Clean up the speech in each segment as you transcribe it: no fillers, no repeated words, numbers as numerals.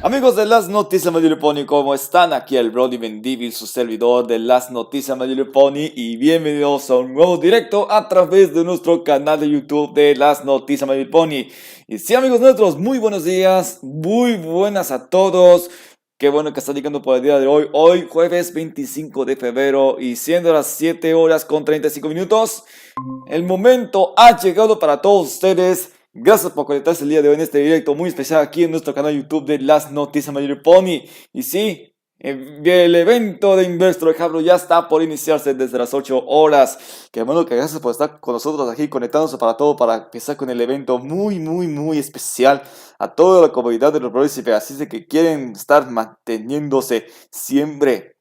Amigos de las Noticias MLP, ¿cómo están? Aquí el Brody Mendivil, su servidor de las Noticias MLP, y bienvenidos a un nuevo directo a través de nuestro canal de YouTube de las Noticias MLP. Y sí, amigos nuestros, muy buenos días, muy buenas a todos. Qué bueno que están llegando por el día de hoy jueves 25 de febrero, y siendo las 7 horas con 35 minutos, el momento ha llegado para todos ustedes. Gracias por conectarse el día de hoy en este directo muy especial aquí en nuestro canal de YouTube de las Noticias MLP. Y sí, el evento de Investo de Hasbro ya está por iniciarse desde las 8 horas. Qué bueno que gracias por estar con nosotros aquí conectándose para empezar con el evento muy especial. A toda la comunidad de los príncipes, así de que quieren estar manteniéndose siempre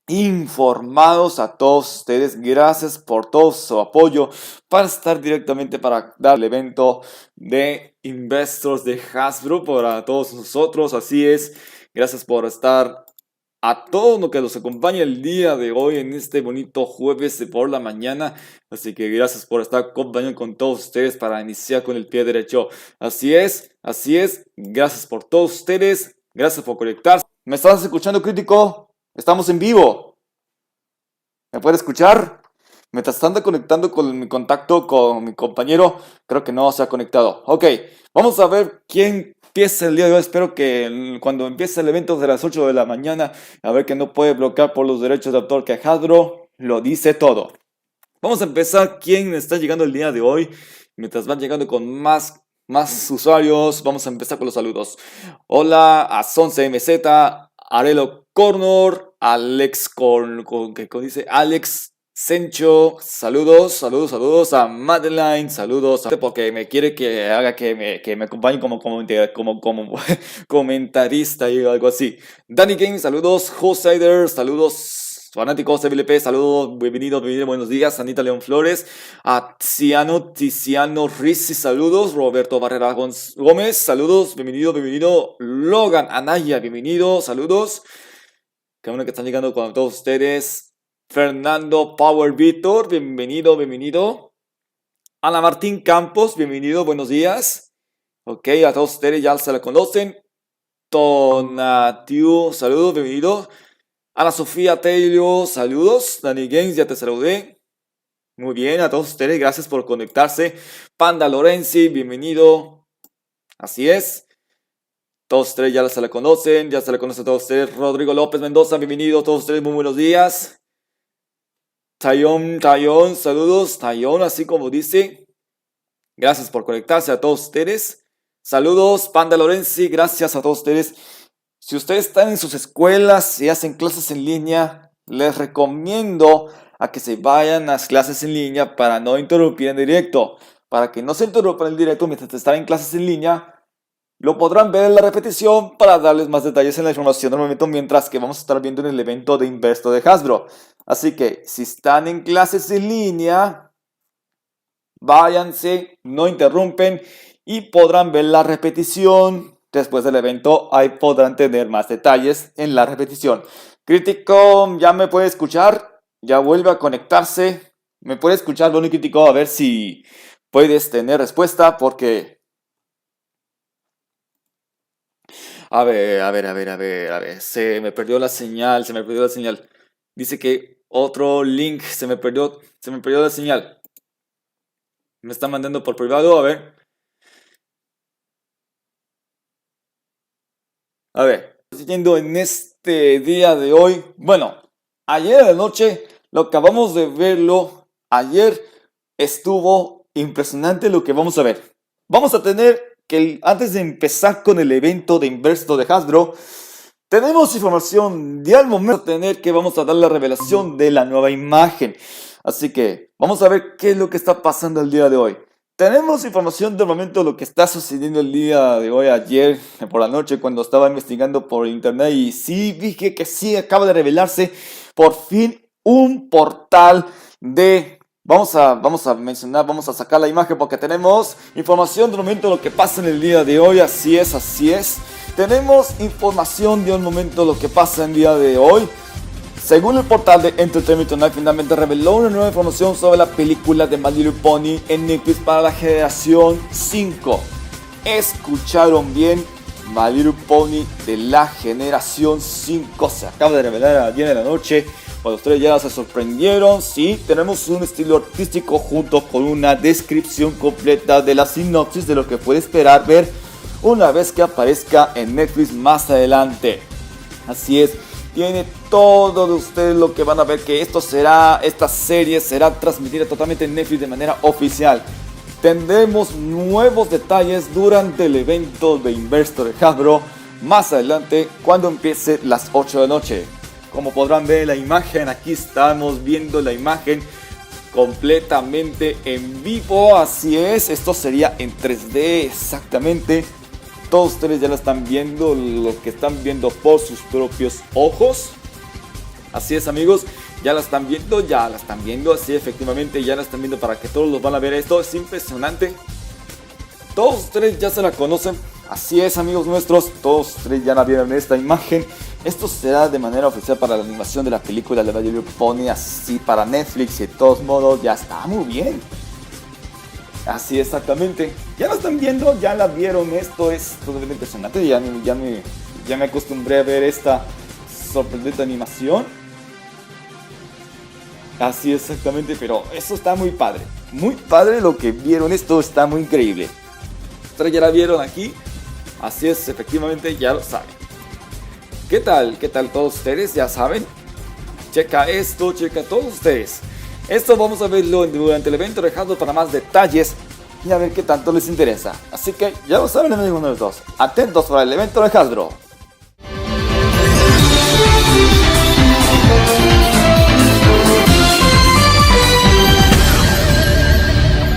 informados a todos ustedes. Gracias por todo su apoyo para estar directamente para dar el evento de Investors de Hasbro para todos nosotros. Así es, gracias por estar a todos los que nos acompaña el día de hoy en este bonito jueves por la mañana. Así que gracias por estar acompañando con todos ustedes para iniciar con el pie derecho. Así es, gracias por todos ustedes, gracias por conectarse. ¿Me estás escuchando, crítico? Estamos en vivo. ¿Me puede escuchar? Mientras están conectando con mi contacto con mi compañero, creo que no se ha conectado. Ok, vamos a ver quién empieza el día de hoy. Espero que cuando empiece el evento de las 8 de la mañana, a ver que no puede bloquear por los derechos de autor, que Hasbro lo dice todo. Vamos a empezar quién está llegando el día de hoy. Mientras van llegando con más usuarios, vamos a empezar con los saludos. Hola a Sonce Arelo Cornor, Alex ¿qué dice? Alex Sencho, saludos a Madeline, saludos porque me quiere que haga que me acompañe como comentarista y algo así. Danny Game, saludos. Hosider, saludos. Fanáticos MLP, saludos, bienvenido, buenos días. Anita León Flores, a Tiziano Rizzi, saludos. Roberto Barrera Gómez, saludos, bienvenido. Logan Anaya, bienvenido, saludos. Qué bueno que están llegando con todos ustedes. Fernando Power Víctor, bienvenido. Ana Martín Campos, bienvenido, buenos días. Ok, a todos ustedes ya se la conocen. Tonatiu, saludos, bienvenido. Ana Sofía Taylor, saludos. Dani Games, ya te saludé. Muy bien, a todos ustedes, gracias por conectarse. Panda Lorenzi, bienvenido. Así es. Todos ustedes ya se la conocen a todos ustedes. Rodrigo López Mendoza, bienvenido. Todos ustedes, muy buenos días. Tayón, saludos. Tayón, así como dice. Gracias por conectarse a todos ustedes. Saludos, Panda Lorenzi, gracias a todos ustedes. Si ustedes están en sus escuelas y hacen clases en línea, les recomiendo a que se vayan a las clases en línea para no interrumpir en directo. Para que no se interrumpan el directo mientras están en clases en línea, lo podrán ver en la repetición para darles más detalles en la información del momento mientras que vamos a estar viendo en el evento de Investo de Hasbro. Así que si están en clases en línea, váyanse, no interrumpen y podrán ver la repetición. Después del evento, ahí podrán tener más detalles en la repetición. Crítico, ¿ya me puede escuchar? Ya vuelve a conectarse. ¿Me puede escuchar, Bonnie Crítico? A ver si puedes tener respuesta, porque... A ver. Se me perdió la señal. Dice que otro link se me perdió la señal. Me está mandando por privado, a ver. A ver, siguiendo en este día de hoy. Bueno, ayer de noche lo acabamos de verlo. Ayer estuvo impresionante lo que vamos a ver. Vamos a tener que, antes de empezar con el evento de Investo de Hasbro, tenemos información de al momento tener que vamos a dar la revelación de la nueva imagen. Así que vamos a ver qué es lo que está pasando el día de hoy. Tenemos información del momento de lo que está sucediendo el día de hoy, ayer por la noche, cuando estaba investigando por internet, y sí dije que sí acaba de revelarse por fin un portal de... Vamos a sacar la imagen porque tenemos información del momento de lo que pasa en el día de hoy. Así es. Tenemos información de un momento de lo que pasa en el día de hoy. Según el portal de Entertainment Tonight, finalmente reveló una nueva información sobre la película de My Little Pony en Netflix para la generación 5. Escucharon bien, My Little Pony de la generación 5. Se acaba de revelar a las 10 de la noche. Cuando ustedes ya se sorprendieron, sí, tenemos un estilo artístico junto con una descripción completa de la sinopsis de lo que puede esperar ver una vez que aparezca en Netflix más adelante. Así es, tiene todo de ustedes lo que van a ver, que esta serie será transmitida totalmente en Netflix de manera oficial. Tendremos nuevos detalles durante el evento de Investor de Hasbro más adelante cuando empiece las 8 de la noche. Como podrán ver la imagen, aquí estamos viendo la imagen completamente en vivo. Así es, esto sería en 3D exactamente. Todos ustedes ya lo están viendo, lo que están viendo por sus propios ojos. Así es, amigos, ya la están viendo, así efectivamente ya la están viendo para que todos los van a ver. Esto es impresionante. Todos ustedes ya se la conocen. Así es, amigos nuestros, todos ustedes ya la vieron esta imagen. Esto será de manera oficial para la animación de la película de My Little Pony, así para Netflix, y de todos modos ya está muy bien. Así exactamente, ya la están viendo, ya la vieron. Esto es totalmente impresionante. Ya me acostumbré a ver esta sorprendente animación. Así exactamente, pero eso está muy padre lo que vieron. Esto está muy increíble. Ustedes ya la vieron aquí. Así es, efectivamente ya lo saben. ¿Qué tal todos ustedes? Ya saben. Checa esto, checa todos ustedes. Esto vamos a verlo durante el evento de Hasbro para más detalles y a ver qué tanto les interesa. Así que ya lo saben, amigos nuestros. Atentos para el evento de Hasbro.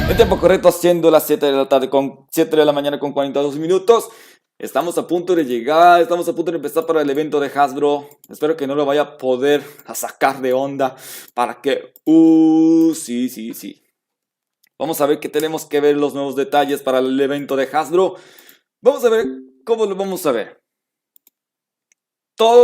En tiempo correcto, siendo las 7 de la tarde con 7 de la mañana con 42 minutos. Estamos a punto de llegar, estamos a punto de empezar para el evento de Hasbro. Espero que no lo vaya a poder sacar de onda para que... sí. Vamos a ver que tenemos que ver los nuevos detalles para el evento de Hasbro. Vamos a ver cómo lo vamos a ver.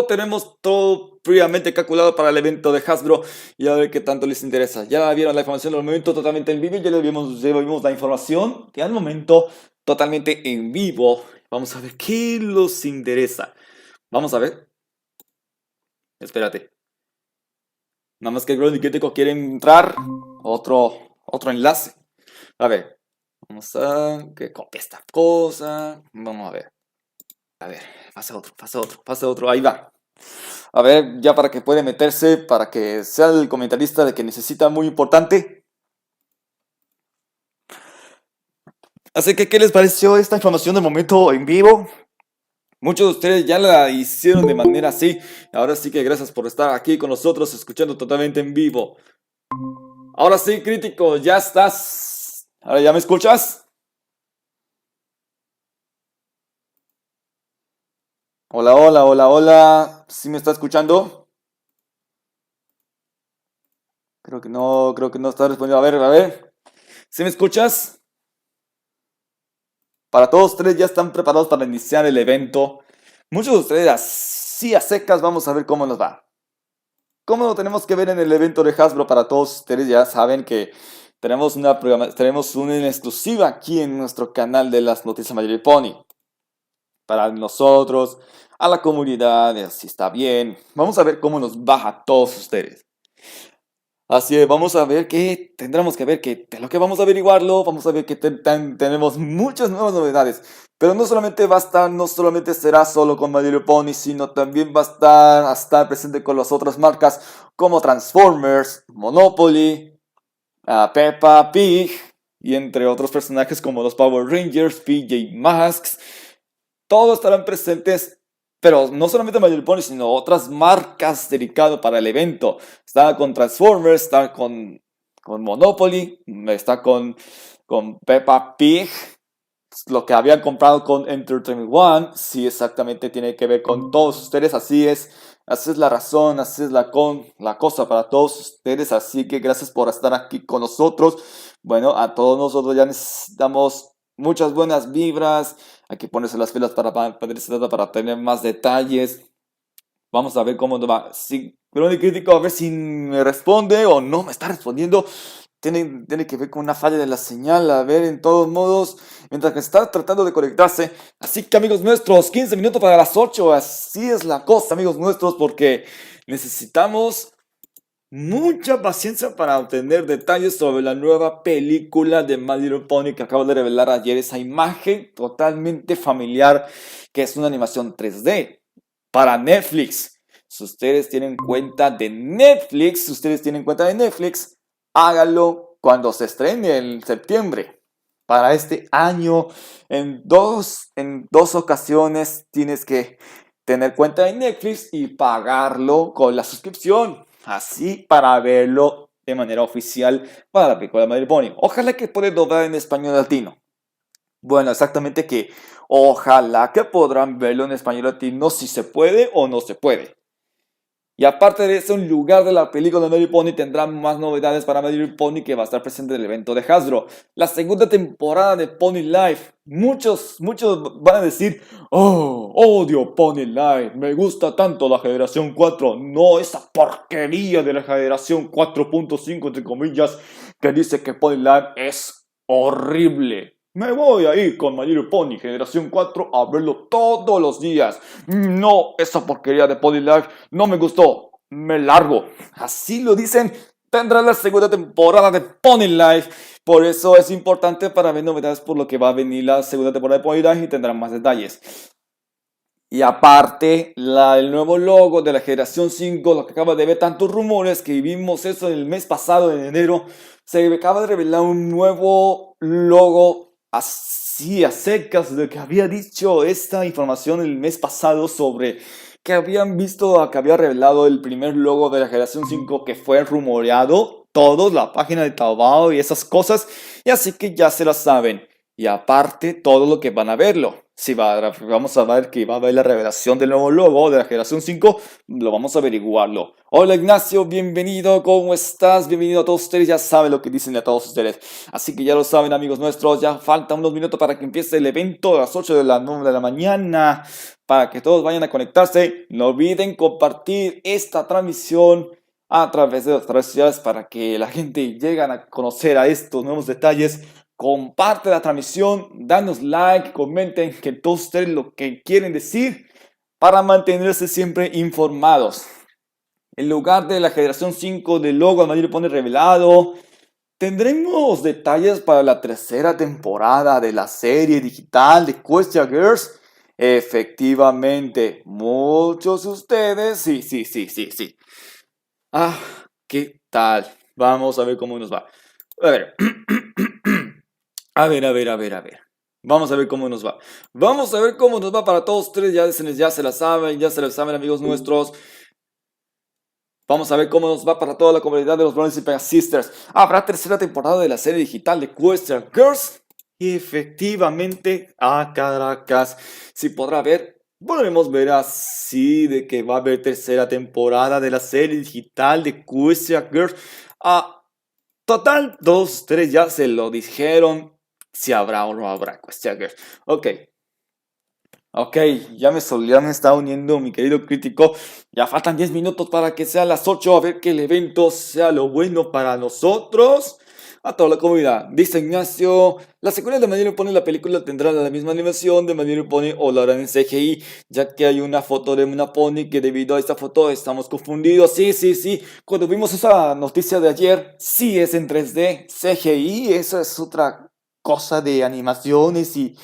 Tenemos todo previamente calculado para el evento de Hasbro y a ver qué tanto les interesa. Ya vieron la información del momento totalmente en vivo, ya vimos la información que al momento totalmente en vivo. Vamos a ver qué les interesa. Vamos a ver. Espérate. Nada más que el Ground Crítico quiere entrar. Otro enlace. A ver. Vamos a que copie esta cosa. Vamos a ver. A ver. Pasa otro. Ahí va. A ver, ya para que pueda meterse, para que sea el comentarista de que necesita muy importante. Así que, ¿qué les pareció esta información del momento en vivo? Muchos de ustedes ya la hicieron de manera así. Ahora sí que gracias por estar aquí con nosotros, escuchando totalmente en vivo. Ahora sí, crítico, ya estás. ¿Ahora ya me escuchas? Hola. ¿Sí me está escuchando? Creo que no está respondiendo. A ver. ¿Sí me escuchas? Para todos ustedes ya están preparados para iniciar el evento. Muchos de ustedes así a secas, vamos a ver cómo nos va. ¿Cómo lo tenemos que ver en el evento de Hasbro? Para todos ustedes ya saben que tenemos una exclusiva aquí en nuestro canal de las Noticias MLP. Para nosotros, a la comunidad, así está bien. Vamos a ver cómo nos va a todos ustedes. Así es, vamos a ver que tendremos que ver que de lo que vamos a averiguarlo, vamos a ver que tenemos muchas nuevas novedades. Pero no solamente será solo con My Little Pony, sino también va a estar presente con las otras marcas como Transformers, Monopoly, Peppa Pig y entre otros personajes como los Power Rangers, PJ Masks. Todos estarán presentes. Pero no solamente My Little Pony, sino otras marcas dedicadas para el evento. Está con Transformers, está con Monopoly, está con Peppa Pig. Lo que habían comprado con Entertainment One, sí, exactamente tiene que ver con todos ustedes. Así es la razón, así es la cosa para todos ustedes. Así que gracias por estar aquí con nosotros. Bueno, a todos nosotros ya necesitamos muchas buenas vibras. Hay que ponerse las pilas para tener más detalles. Vamos a ver cómo nos va. Sí, Crónico Crítico, a ver si me responde o no me está respondiendo. tiene que ver con una falla de la señal, a ver, en todos modos, mientras que está tratando de conectarse. Así que amigos nuestros, 15 minutos para las 8, así es la cosa amigos nuestros, porque necesitamos mucha paciencia para obtener detalles sobre la nueva película de My Little Pony que acabo de revelar ayer, esa imagen totalmente familiar que es una animación 3D para Netflix. Si ustedes tienen cuenta de Netflix, háganlo cuando se estrene en septiembre. Para este año, en dos ocasiones tienes que tener cuenta de Netflix y pagarlo con la suscripción. Así para verlo de manera oficial para la película de My Little Pony. Ojalá que pueda doblar en español latino. Bueno, exactamente que ojalá que podrán verlo en español latino si se puede o no se puede. Y aparte de eso, en lugar de la película de My Little Pony tendrá más novedades para My Little Pony que va a estar presente en el evento de Hasbro. La segunda temporada de Pony Life. Muchos van a decir, oh, odio Pony Life, me gusta tanto la generación 4, no esa porquería de la generación 4.5 entre comillas que dice que Pony Life es horrible. Me voy a ir con My Little Pony Generación 4 a verlo todos los días. No, esa porquería de Pony Life no me gustó. Me largo. Así lo dicen. Tendrá la segunda temporada de Pony Life. Por eso es importante para ver novedades por lo que va a venir la segunda temporada de Pony Life y tendrán más detalles. Y aparte, el nuevo logo de la generación 5, lo que acaba de ver tantos rumores que vimos eso el mes pasado, en enero, se acaba de revelar un nuevo logo así a secas de que había dicho esta información el mes pasado sobre que habían visto que había revelado el primer logo de la generación 5 que fue rumoreado, todos, la página de Taobao y esas cosas, y así que ya se la saben. Y aparte, todo lo que van a verlo. Si vamos a ver que va a haber la revelación del nuevo logo de la generación 5, lo vamos a averiguarlo. Hola Ignacio, bienvenido, ¿cómo estás? Bienvenido a todos ustedes, ya saben lo que dicen a todos ustedes. Así que ya lo saben amigos nuestros, ya faltan unos minutos para que empiece el evento a las 8 de la mañana. Para que todos vayan a conectarse, no olviden compartir esta transmisión a través de las redes sociales para que la gente llegue a conocer a estos nuevos detalles. Comparte la transmisión, danos like, comenten que todos ustedes lo que quieren decir para mantenerse siempre informados. En lugar de la generación 5 del logo de My Little Pony revelado, tendremos detalles para la tercera temporada de la serie digital de Question Girls. Efectivamente, muchos de ustedes, sí. Ah, ¿qué tal? Vamos a ver cómo nos va. A ver. A ver. Vamos a ver cómo nos va. Vamos a ver cómo nos va para todos ustedes. Ya se la saben amigos nuestros. Vamos a ver cómo nos va para toda la comunidad de los Brownies y Pegas Sisters. ¿Habrá tercera temporada de la serie digital de Question Girls? Y efectivamente, Caracas. Si podrá ver, podremos ver así de que va a haber tercera temporada de la serie digital de Question Girls. Total, 2, 3 ya se lo dijeron. Si habrá o no habrá Question Girls. Ok, ya me está uniendo mi querido crítico. Ya faltan 10 minutos para que sea las 8. A ver que el evento sea lo bueno para nosotros. A toda la comunidad. Dice Ignacio, la secuela de My Little Pony, la película tendrá la misma animación de My Little Pony o la harán en CGI, ya que hay una foto de una pony que debido a esta foto estamos confundidos. Sí. Cuando vimos esa noticia de ayer, sí es en 3D. CGI, eso es otra cosa de animaciones y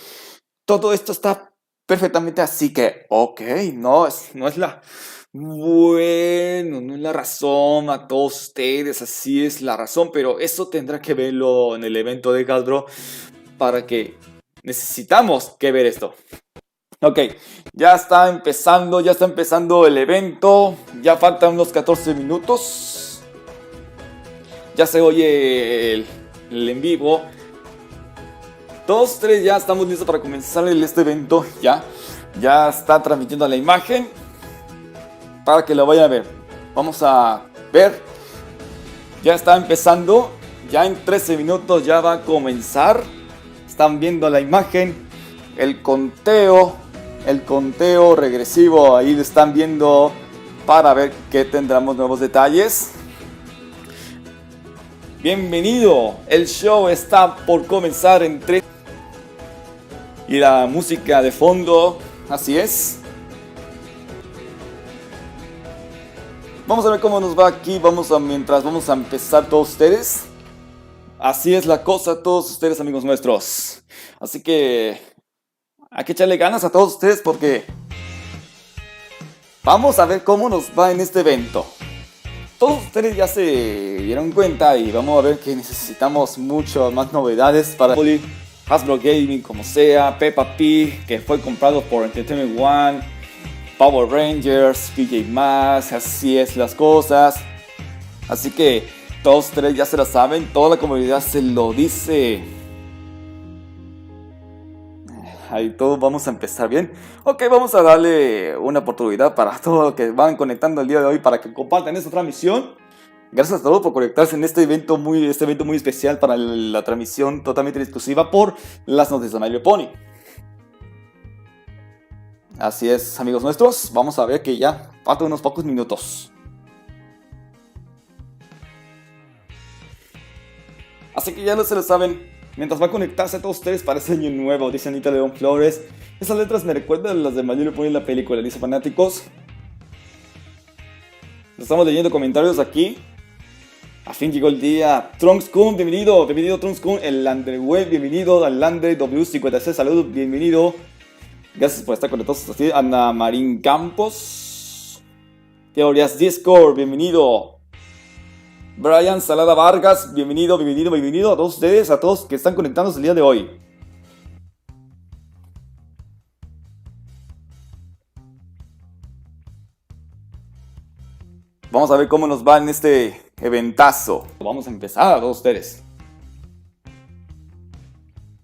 todo esto está perfectamente así que, ok, no es la... Bueno, no es la razón a todos ustedes, así es la razón, pero eso tendrá que verlo en el evento de Hasbro para que necesitamos que ver esto. Ok, ya está empezando el evento, ya faltan unos 14 minutos, ya se oye el en vivo. 2, 3, ya estamos listos para comenzar este evento, ya está transmitiendo la imagen. Para que lo vayan a ver. Vamos a ver. Ya está empezando. Ya en 13 minutos ya va a comenzar. Están viendo la imagen. El conteo regresivo. Ahí lo están viendo. Para ver que tendremos nuevos detalles. Bienvenido, el show está por comenzar en 3. Y la música de fondo, así es. Vamos a ver cómo nos va aquí, mientras vamos a empezar todos ustedes. Así es la cosa, todos ustedes, amigos nuestros. Así que hay que echarle ganas a todos ustedes porque vamos a ver cómo nos va en este evento. Todos ustedes ya se dieron cuenta y vamos a ver que necesitamos muchas más novedades para Hasbro Gaming, como sea, Peppa Pig, que fue comprado por Entertainment One, Power Rangers, PJ Masks, así es las cosas. Así que todos ustedes ya se la saben, toda la comunidad se lo dice. Ahí todos vamos a empezar bien. Ok, vamos a darle una oportunidad para todos los que van conectando el día de hoy para que compartan esta transmisión. Gracias a todos por conectarse en este evento muy especial para la transmisión totalmente exclusiva por las Noticias MLP. Así es, amigos nuestros, vamos a ver que ya faltan unos pocos minutos. Así que ya no se lo saben. Mientras va a conectarse a todos ustedes para ese año nuevo, dice Anita León Flores. Esas letras me recuerdan a las de Mayor en la película, dice Fanáticos. Estamos leyendo comentarios aquí. A fin llegó el día. Trunks Kun, bienvenido Trunks Kun. El Landry Web, bienvenido. Al Landry W56, saludos, bienvenido. Gracias por estar conectados así. Ana Marín Campos. Teorías Discord, bienvenido. Brian Salada Vargas, bienvenido a todos ustedes, a todos que están conectándose el día de hoy. Vamos a ver cómo nos va en este eventazo. Vamos a empezar a todos ustedes.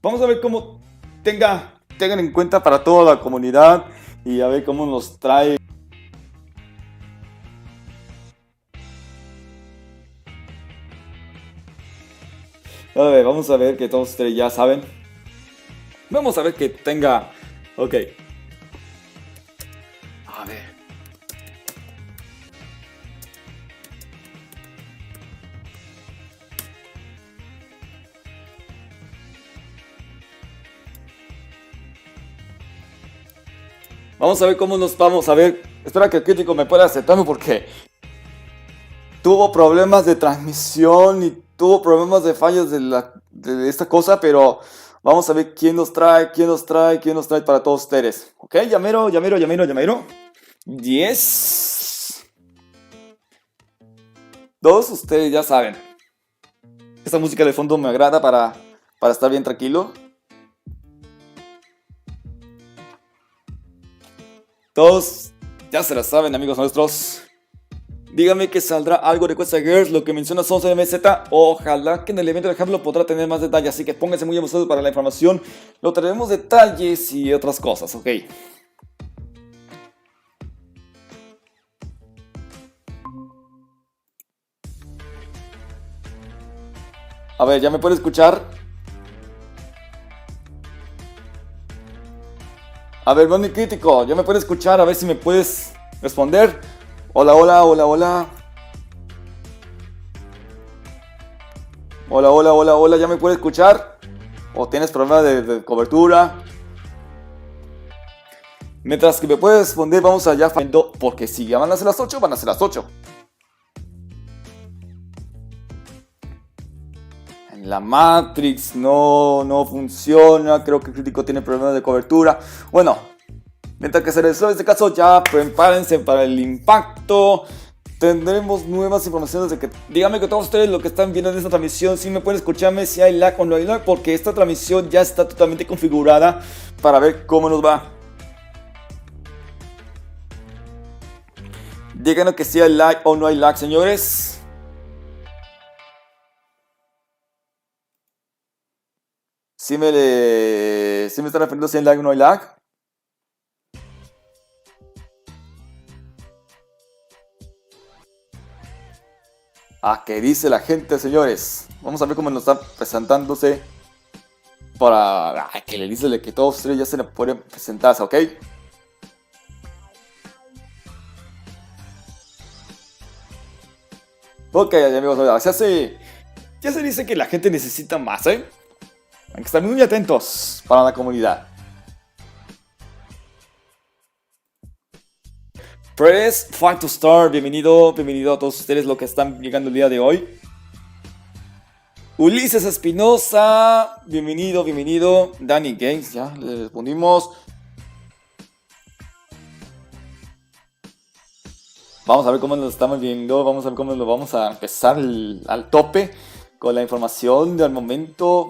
Vamos a ver cómo tengan en cuenta para toda la comunidad y a ver cómo nos trae. A ver, vamos a ver que todos ustedes ya saben. Vamos a ver que tenga. Ok. A ver. Vamos a ver cómo nos vamos a ver. Espera que el crítico me pueda aceptarme porque tuvo problemas de transmisión y tuvo problemas de fallas de esta cosa, pero vamos a ver quién nos trae para todos ustedes. Ok, llamero. 10. Todos ustedes ya saben. Esta música de fondo me agrada para estar bien tranquilo. Todos ya se la saben, amigos nuestros. Dígame que saldrá algo de Quest Girls, lo que menciona Sonsa MZ. Ojalá que en el evento de Hasbro podrá tener más detalles, así que pónganse muy emocionados para la información. Lo traeremos detalles y otras cosas, ok. A ver, ¿ya me puede escuchar? A ver, Bonnie Crítico, ¿ya me puede escuchar? A ver si me puedes responder. Hola. Hola, ¿ya me puedes escuchar? ¿O tienes problemas de cobertura? Mientras que me puedes responder, vamos allá, porque si ya van a ser las 8, van a ser las 8. En la Matrix no funciona, creo que el crítico tiene problemas de cobertura. Bueno, mientras que se resuelve este caso, ya prepárense para el impacto. Tendremos nuevas informaciones de que... Díganme que todos ustedes lo que están viendo en esta transmisión, si me pueden escucharme, si hay lag o no hay lag, porque esta transmisión ya está totalmente configurada para ver cómo nos va. Díganos que si hay lag o no hay lag, señores. Si me están refiriendo si hay lag o no hay lag. ¿Qué dice la gente, señores? Vamos a ver cómo nos está presentándose. Para que le dice que todos ustedes ya se le pueden presentarse, ¿ok? Ok, amigos, se hace Ya se dice que la gente necesita más, ¿eh? Hay que estar muy atentos para la comunidad. Press 5 to start, bienvenido a todos ustedes los que están llegando el día de hoy. Ulises Espinosa, bienvenido. Danny Games, ya le respondimos. Vamos a ver cómo nos estamos viendo, vamos a ver cómo lo vamos a empezar al tope con la información del momento.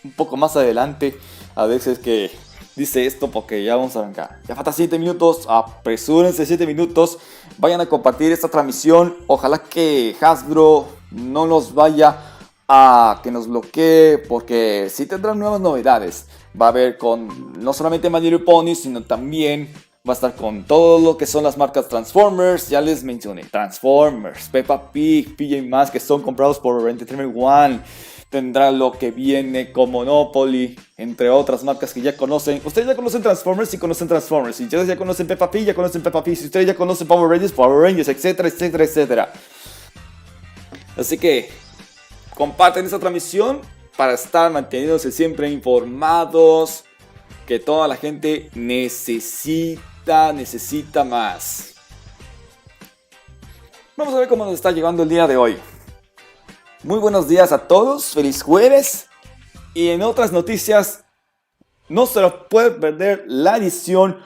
Un poco más adelante, a veces que dice esto porque ya vamos a arrancar. Ya falta 7 minutos, apresúrense 7 minutos. Vayan a compartir esta transmisión. Ojalá que Hasbro no nos vaya a que nos bloquee, porque sí tendrán nuevas novedades. Va a haber con no solamente My Little Pony, sino también va a estar con todo lo que son las marcas Transformers. Ya les mencioné, Transformers, Peppa Pig, PJ Masks, que son comprados por Entertainment One. Tendrá lo que viene con Monopoly, entre otras marcas que ya conocen. Ustedes ya conocen Transformers y conocen Transformers. Si ustedes ya conocen Peppa Pig, ya conocen Peppa Pig. Si ustedes ya conocen Power Rangers, etcétera, etcétera, etcétera. Así que comparten esta transmisión para estar manteniéndose siempre informados. Que toda la gente necesita más. Vamos a ver cómo nos está llegando el día de hoy. Muy buenos días a todos, feliz jueves. Y en otras noticias, no se lo puede perder la edición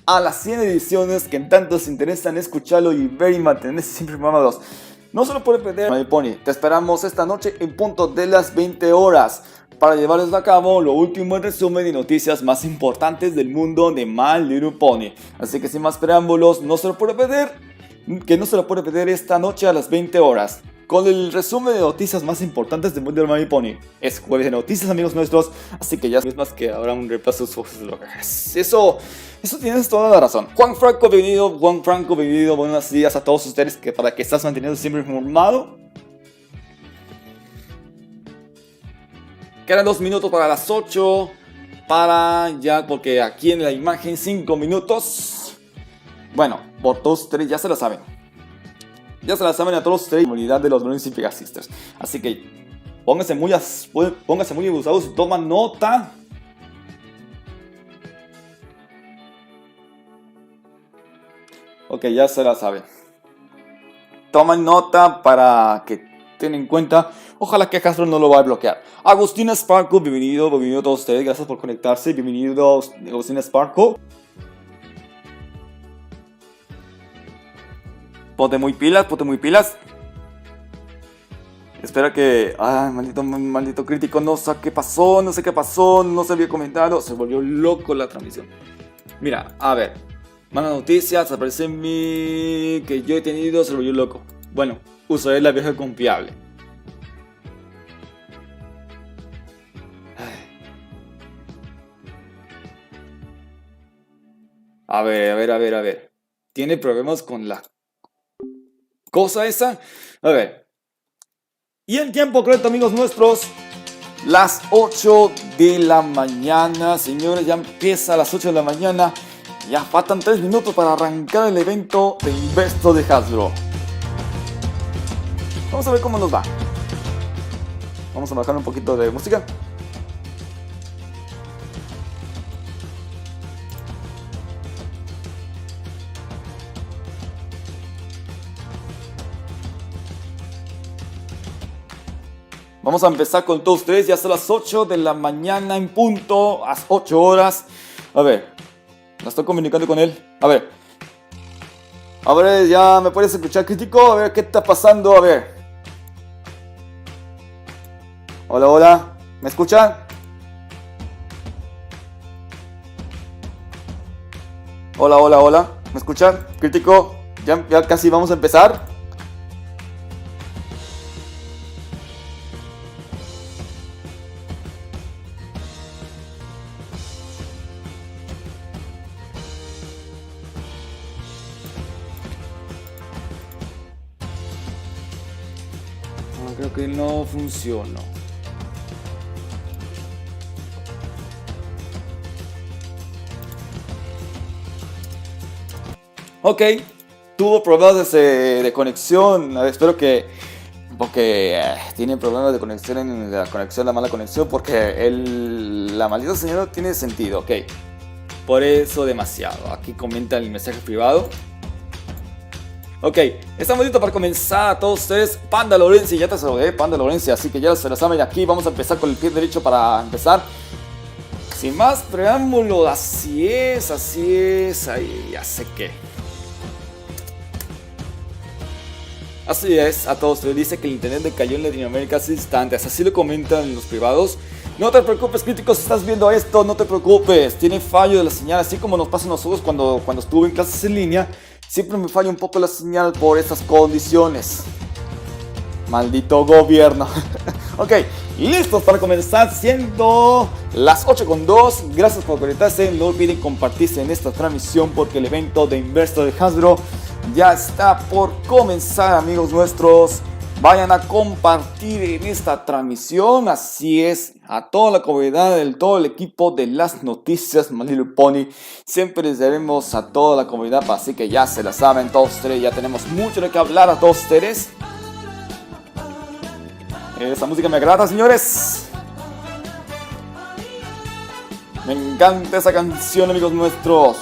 a las 100 ediciones que en tanto se interesan escucharlo y ver y mantenerse siempre informados. No se lo puede perder, My Pony. Te esperamos esta noche en punto de las 20 horas para llevarles a cabo lo último en resumen y noticias más importantes del mundo de My Little Pony. Así que sin más preámbulos, no se lo puede perder. Que no se lo puede perder esta noche a las 20 horas. Con el resumen de noticias más importantes del mundo de My Pony. Es jueves de noticias, amigos nuestros. Así que ya es más que habrá un repaso. Eso tienes toda la razón. Juan Franco, bienvenido. Buenos días a todos ustedes para que estás manteniendo siempre informado. Quedan 2 minutos para las 8. Porque aquí en la imagen 5 minutos. Bueno, por todos ustedes ya se la saben. Ya se la saben a todos ustedes, comunidad de los Brothers y Sisters. Así que pónganse muy abusados y toman nota. Ok, ya se la saben. Toman nota para que tengan en cuenta. Ojalá que Hasbro no lo vaya a bloquear. Agustina Sparkle, bienvenido a todos ustedes. Gracias por conectarse. Bienvenido, Agustina Sparkle. Ponte muy pilas. Espera que... Ay, maldito crítico. No sé qué pasó. No se había comentado. Se volvió loco la transmisión. Mira, a ver. Malas noticias. Aparece en mí que yo he tenido. Se volvió loco. Bueno, usaré la vieja confiable. A ver. Tiene problemas con la cosa esa. A ver. Y el tiempo correcto, amigos nuestros. Las 8 de la mañana. Señores, ya empieza a las 8 de la mañana. Ya faltan 3 minutos para arrancar el evento de Evento de Hasbro. Vamos a ver cómo nos va. Vamos a bajar un poquito de música. Vamos a empezar con todos ustedes, ya son las 8 de la mañana en punto, a las 8 horas. A ver, me estoy comunicando con él. A ver, ya me puedes escuchar, crítico. A ver, ¿qué está pasando? A ver. Hola, ¿me escuchan? Hola, ¿me escuchan? Crítico, ya casi vamos a empezar. Creo que no funcionó. Ok, tuvo problemas de conexión. Espero que porque tiene problemas de conexión en la conexión, la mala conexión, porque la maldita señal no tiene sentido, ok. Por eso demasiado. Aquí comenta el mensaje privado. Ok, estamos listos para comenzar a todos ustedes. Panda Lorenzi, ya te saludé, Panda Lorenzi, así que ya se lo saben. Aquí vamos a empezar con el pie derecho para empezar. Sin más preámbulo, así es, ahí ya sé que. Así es, a todos ustedes dice que el internet decayó en Latinoamérica hace instantes, así lo comentan en los privados. No te preocupes, críticos, si estás viendo esto, no te preocupes, tiene fallo de la señal, así como nos pasa a nosotros cuando estuve en clases en línea. Siempre me falla un poco la señal por estas condiciones. Maldito gobierno. Ok, listos para comenzar, siendo las 8:02. Gracias por conectarse. No olviden compartirse en esta transmisión porque el evento de Evento de Hasbro ya está por comenzar, amigos nuestros. Vayan a compartir en esta transmisión. Así es, a toda la comunidad, todo el equipo de las noticias My Little Pony. Siempre les debemos a toda la comunidad, así que ya se la saben todos ustedes. Ya tenemos mucho de qué hablar a todos ustedes. Esa música me agrada, señores. Me encanta esa canción, amigos nuestros.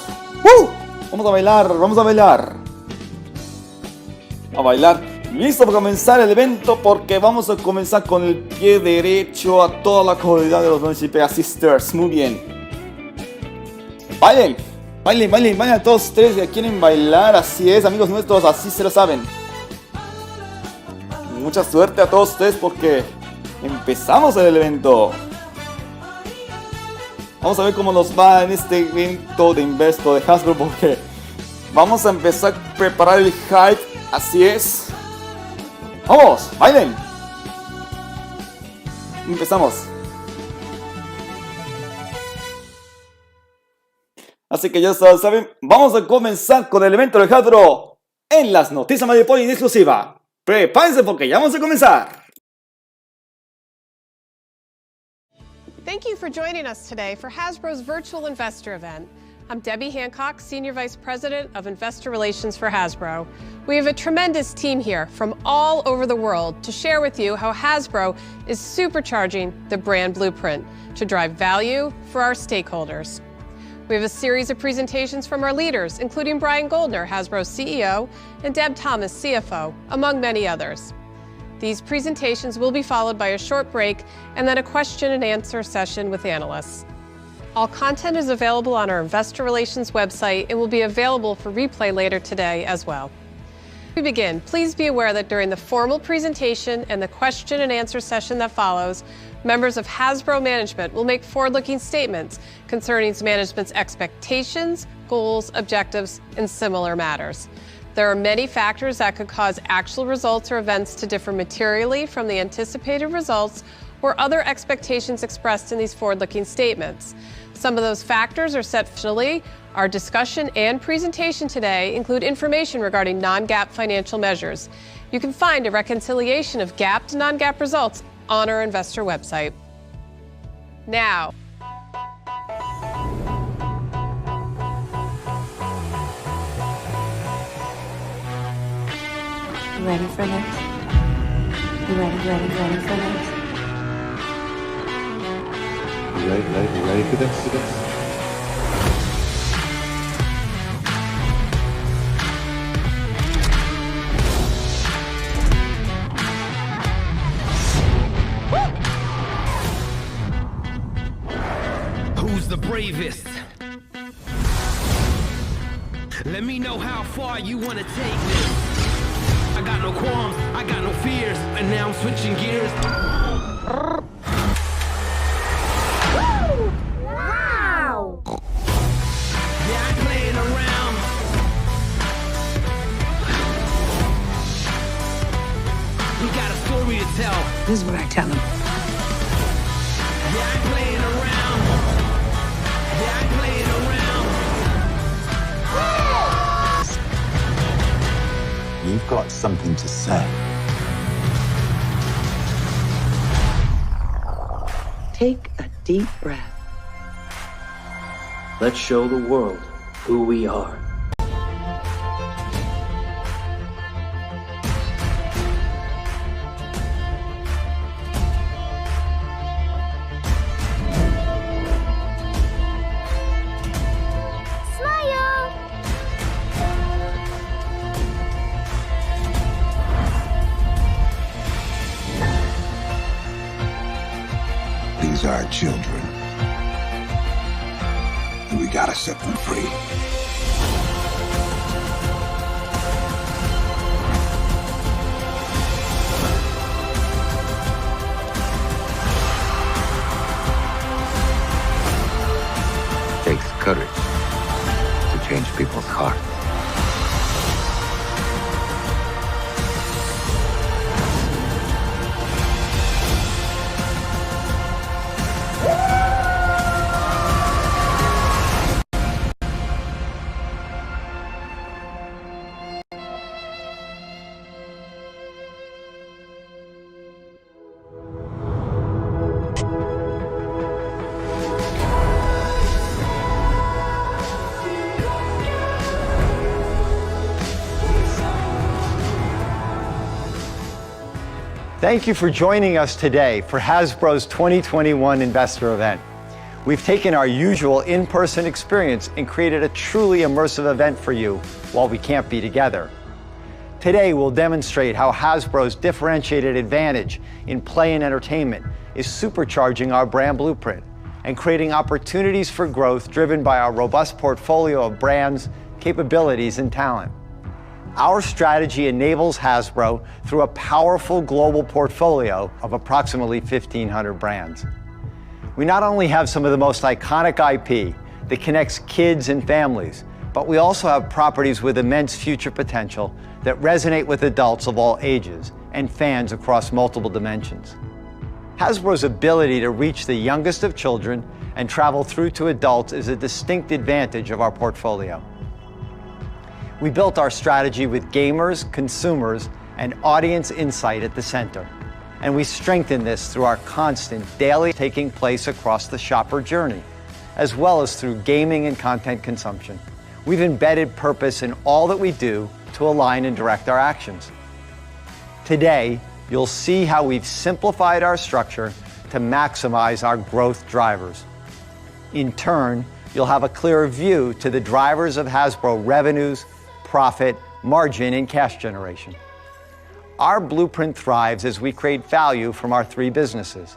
Vamos a bailar, vamos a bailar. A bailar. Listo para comenzar el evento porque vamos a comenzar con el pie derecho a toda la comunidad de los MLP Sisters. Muy bien. Bailen, bailen, bailen, bailen a todos ustedes que quieren bailar. Así es, amigos nuestros, así se lo saben. Mucha suerte a todos ustedes porque empezamos el evento. Vamos a ver cómo nos va en este evento de Evento de Hasbro porque vamos a empezar a preparar el hype. Así es. ¡Vamos! ¡Bailen! Empezamos. Así que ya saben, vamos a comenzar con el evento de Hasbro en las noticias MLP en exclusiva. Prepárense porque ya vamos a comenzar. Thank you for joining us today for Hasbro's virtual investor event. I'm Debbie Hancock, Senior Vice President of Investor Relations for Hasbro. We have a tremendous team here from all over the world to share with you how Hasbro is supercharging the brand blueprint to drive value for our stakeholders. We have a series of presentations from our leaders, including Brian Goldner, Hasbro's CEO, and Deb Thomas, CFO, among many others. These presentations will be followed by a short break and then a question and answer session with analysts. All content is available on our Investor Relations website and will be available for replay later today as well. Before we begin, please be aware that during the formal presentation and the question and answer session that follows, members of Hasbro management will make forward-looking statements concerning management's expectations, goals, objectives, and similar matters. There are many factors that could cause actual results or events to differ materially from the anticipated results or other expectations expressed in these forward-looking statements. Some of those factors are set finally. Our discussion and presentation today include information regarding non-GAAP financial measures. You can find a reconciliation of GAAP to non-GAAP results on our investor website. Now, you ready for this? You ready for this? You ready for this? Who's the bravest? Let me know how far you wanna take this. I got no qualms, I got no fears, and now I'm switching gears. Wow! Yeah, I'm playing around. We got a story to tell. This is what I tell them. Yeah, I'm playing around. Yeah, I'm playing around. You've got something to say. Take a deep breath. Let's show the world who we are. children. And we gotta set them free. It takes courage to change people's hearts. Thank you for joining us today for Hasbro's 2021 investor event. We've taken our usual in-person experience and created a truly immersive event for you while we can't be together. Today, we'll demonstrate how Hasbro's differentiated advantage in play and entertainment is supercharging our brand blueprint and creating opportunities for growth driven by our robust portfolio of brands, capabilities, and talent. Our strategy enables Hasbro through a powerful global portfolio of approximately 1,500 brands. We not only have some of the most iconic IP that connects kids and families, but we also have properties with immense future potential that resonate with adults of all ages and fans across multiple dimensions. Hasbro's ability to reach the youngest of children and travel through to adults is a distinct advantage of our portfolio. We built our strategy with gamers, consumers, and audience insight at the center. And we strengthen this through our constant daily taking place across the shopper journey, as well as through gaming and content consumption. We've embedded purpose in all that we do to align and direct our actions. Today, you'll see how we've simplified our structure to maximize our growth drivers. In turn, you'll have a clearer view to the drivers of Hasbro revenues, profit, margin, and cash generation. Our blueprint thrives as we create value from our three businesses: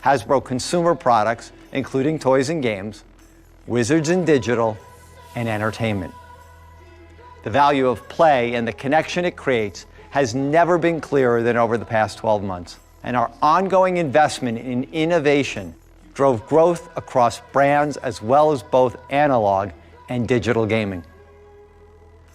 Hasbro Consumer Products, including toys and games, Wizards and Digital, and Entertainment. The value of play and the connection it creates has never been clearer than over the past 12 months, and our ongoing investment in innovation drove growth across brands as well as both analog and digital gaming.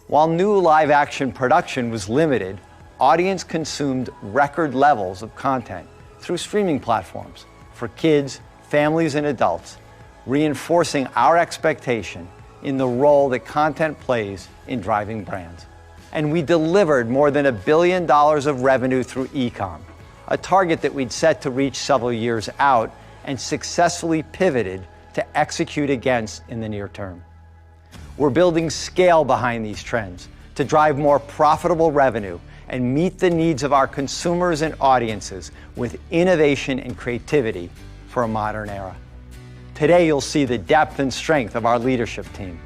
While new live-action production was limited, audience consumed record levels of content through streaming platforms for kids, families, and adults, reinforcing our expectation in the role that content plays in driving brands. And we delivered more than $1 billion of revenue through e-com, a target that we'd set to reach several years out and successfully pivoted to execute against in the near term. We're building scale behind these trends to drive more profitable revenue and meet the needs of our consumers and audiences with innovation and creativity for a modern era. Today, you'll see the depth and strength of our leadership team.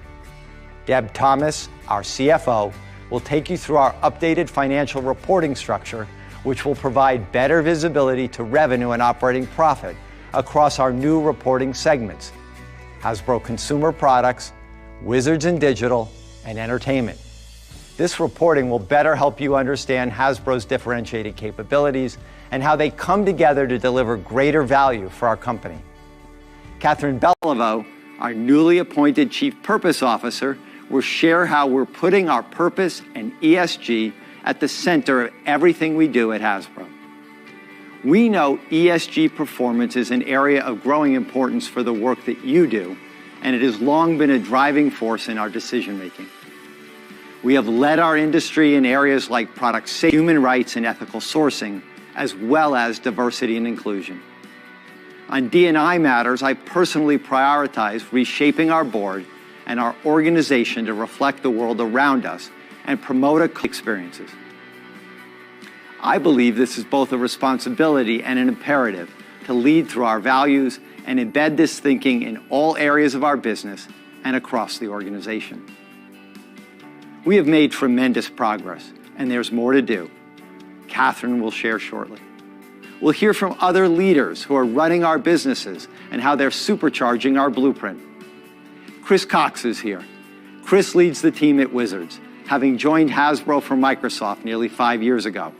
Deb Thomas, our CFO, will take you through our updated financial reporting structure, which will provide better visibility to revenue and operating profit across our new reporting segments: Hasbro Consumer Products, Wizards and Digital, and Entertainment. This reporting will better help you understand Hasbro's differentiated capabilities and how they come together to deliver greater value for our company. Catherine Beliveau, our newly appointed Chief Purpose Officer, will share how we're putting our purpose and ESG at the center of everything we do at Hasbro. We know ESG performance is an area of growing importance for the work that you do, and it has long been a driving force in our decision-making. We have led our industry in areas like product safety, human rights, and ethical sourcing, as well as diversity and inclusion. On D&I matters, I personally prioritize reshaping our board and our organization to reflect the world around us and promote experiences. I believe this is both a responsibility and an imperative to lead through our values and embed this thinking in all areas of our business and across the organization. We have made tremendous progress, and there's more to do. Catherine will share shortly. We'll hear from other leaders who are running our businesses and how they're supercharging our blueprint. Chris Cox is here. Chris leads the team at Wizards, having joined Hasbro from Microsoft nearly 5 years ago.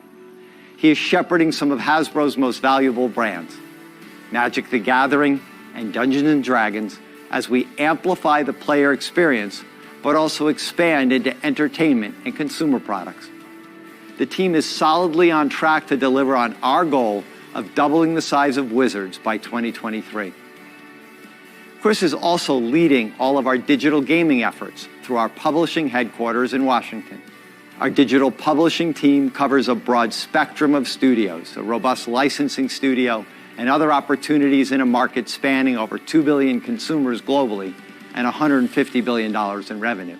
He is shepherding some of Hasbro's most valuable brands, Magic the Gathering and Dungeons & Dragons, as we amplify the player experience, but also expand into entertainment and consumer products. The team is solidly on track to deliver on our goal of doubling the size of Wizards by 2023. Chris is also leading all of our digital gaming efforts through our publishing headquarters in Washington. Our digital publishing team covers a broad spectrum of studios, a robust licensing studio, and other opportunities in a market spanning over 2 billion consumers globally and $150 billion in revenue.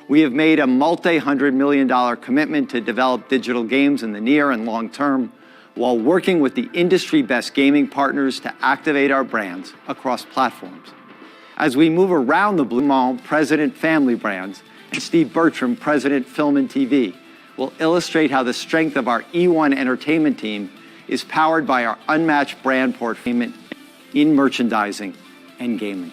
We have made a multi-$100 million commitment to develop digital games in the near and long term, while working with the industry-best gaming partners to activate our brands across platforms. As we move around the Blue Mall, President Family Brands, and Steve Bertram, President Film and TV, will illustrate how the strength of our E1 entertainment team is powered by our unmatched brand portfolio in merchandising and gaming.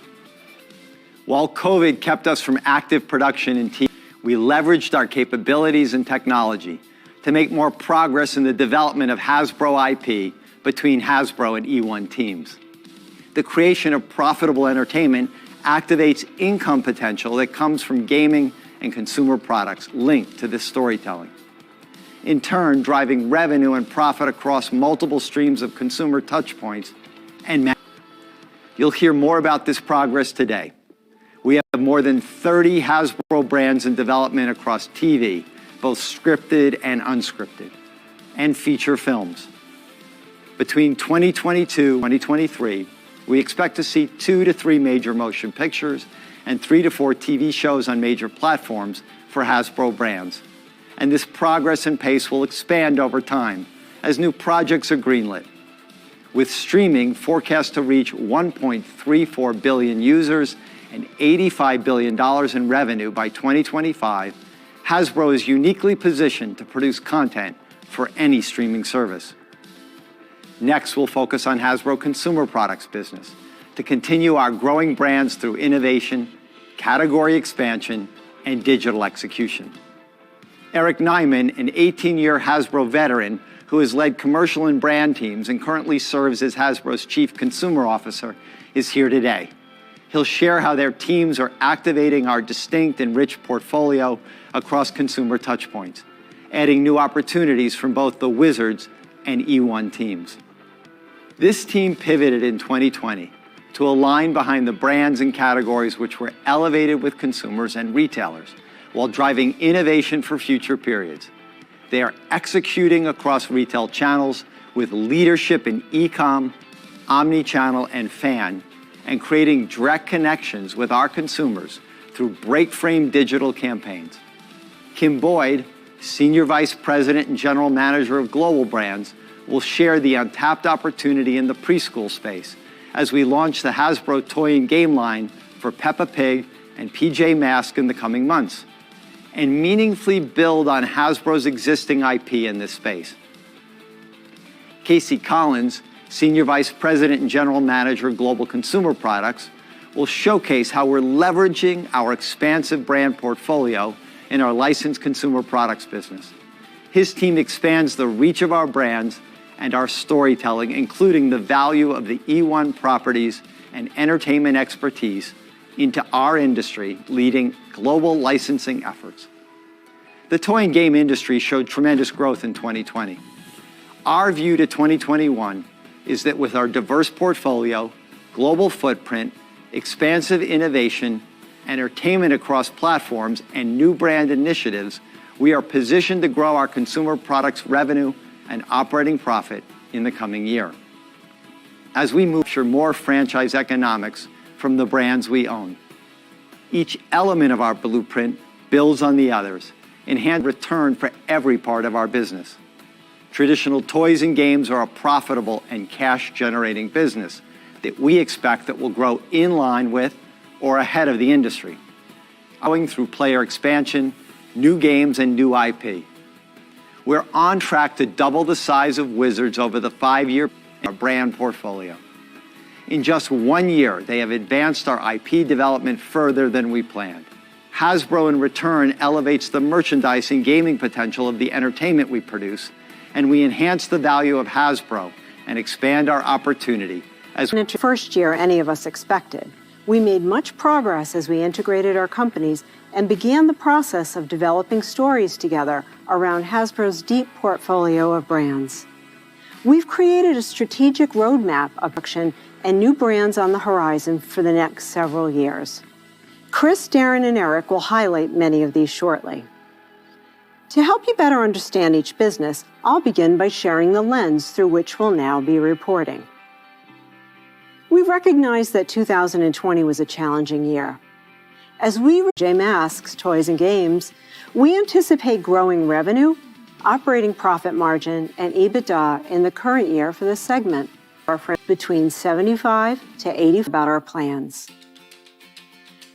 While COVID kept us from active production in TV, we leveraged our capabilities and technology to make more progress in the development of Hasbro IP between Hasbro and E1 teams. The creation of profitable entertainment activates income potential that comes from gaming and consumer products linked to this storytelling, in turn driving revenue and profit across multiple streams of consumer touchpoints and You'll hear more about this progress today. We have more than 30 Hasbro brands in development across TV, both scripted and unscripted, and feature films. Between 2022 and 2023, we expect to see 2 to 3 major motion pictures and 3 to 4 TV shows on major platforms for Hasbro brands. And this progress and pace will expand over time as new projects are greenlit. With streaming forecast to reach 1.34 billion users and $85 billion in revenue by 2025, Hasbro is uniquely positioned to produce content for any streaming service. Next, we'll focus on Hasbro Consumer Products business to continue our growing brands through innovation, category expansion, and digital execution. Eric Nyman, an 18-year Hasbro veteran who has led commercial and brand teams and currently serves as Hasbro's Chief Consumer Officer, is here today. He'll share how their teams are activating our distinct and rich portfolio across consumer touchpoints, adding new opportunities from both the Wizards and E1 teams. This team pivoted in 2020 to align behind the brands and categories which were elevated with consumers and retailers while driving innovation for future periods. They are executing across retail channels with leadership in e-com, omni-channel, and fan, and creating direct connections with our consumers through break-frame digital campaigns. Kim Boyd, Senior Vice President and General Manager of Global Brands, will share the untapped opportunity in the preschool space as we launch the Hasbro toy and game line for Peppa Pig and PJ Masks in the coming months, and meaningfully build on Hasbro's existing IP in this space. Casey Collins, Senior Vice President and General Manager of Global Consumer Products, will showcase how we're leveraging our expansive brand portfolio in our licensed consumer products business. His team expands the reach of our brands and our storytelling, including the value of the E1 properties and entertainment expertise into our industry, leading global licensing efforts. The toy and game industry showed tremendous growth in 2020. Our view to 2021 is that with our diverse portfolio, global footprint, expansive innovation, entertainment across platforms, and new brand initiatives, we are positioned to grow our consumer products revenue and operating profit in the coming year. As we move to more franchise economics from the brands we own, each element of our blueprint builds on the others, enhancing return for every part of our business. Traditional toys and games are a profitable and cash-generating business that we expect that will grow in line with or ahead of the industry, going through player expansion, new games, and new IP. We're on track to double the size of Wizards over the 5-year brand portfolio. In just 1 year, they have advanced our IP development further than we planned. Hasbro, in return, elevates the merchandising gaming potential of the entertainment we produce, and we enhance the value of Hasbro and expand our opportunity. As in the first year any of us expected, we made much progress as we integrated our companies and began the process of developing stories together around Hasbro's deep portfolio of brands. We've created a strategic roadmap of action and new brands on the horizon for the next several years. Chris, Darren, and Eric will highlight many of these shortly. To help you better understand each business, I'll begin by sharing the lens through which we'll now be reporting. We recognize that 2020 was a challenging year. As we J Masks, Toys and Games, we anticipate growing revenue, operating profit margin, and EBITDA in the current year for this segment, between 75 to 80 about our plans.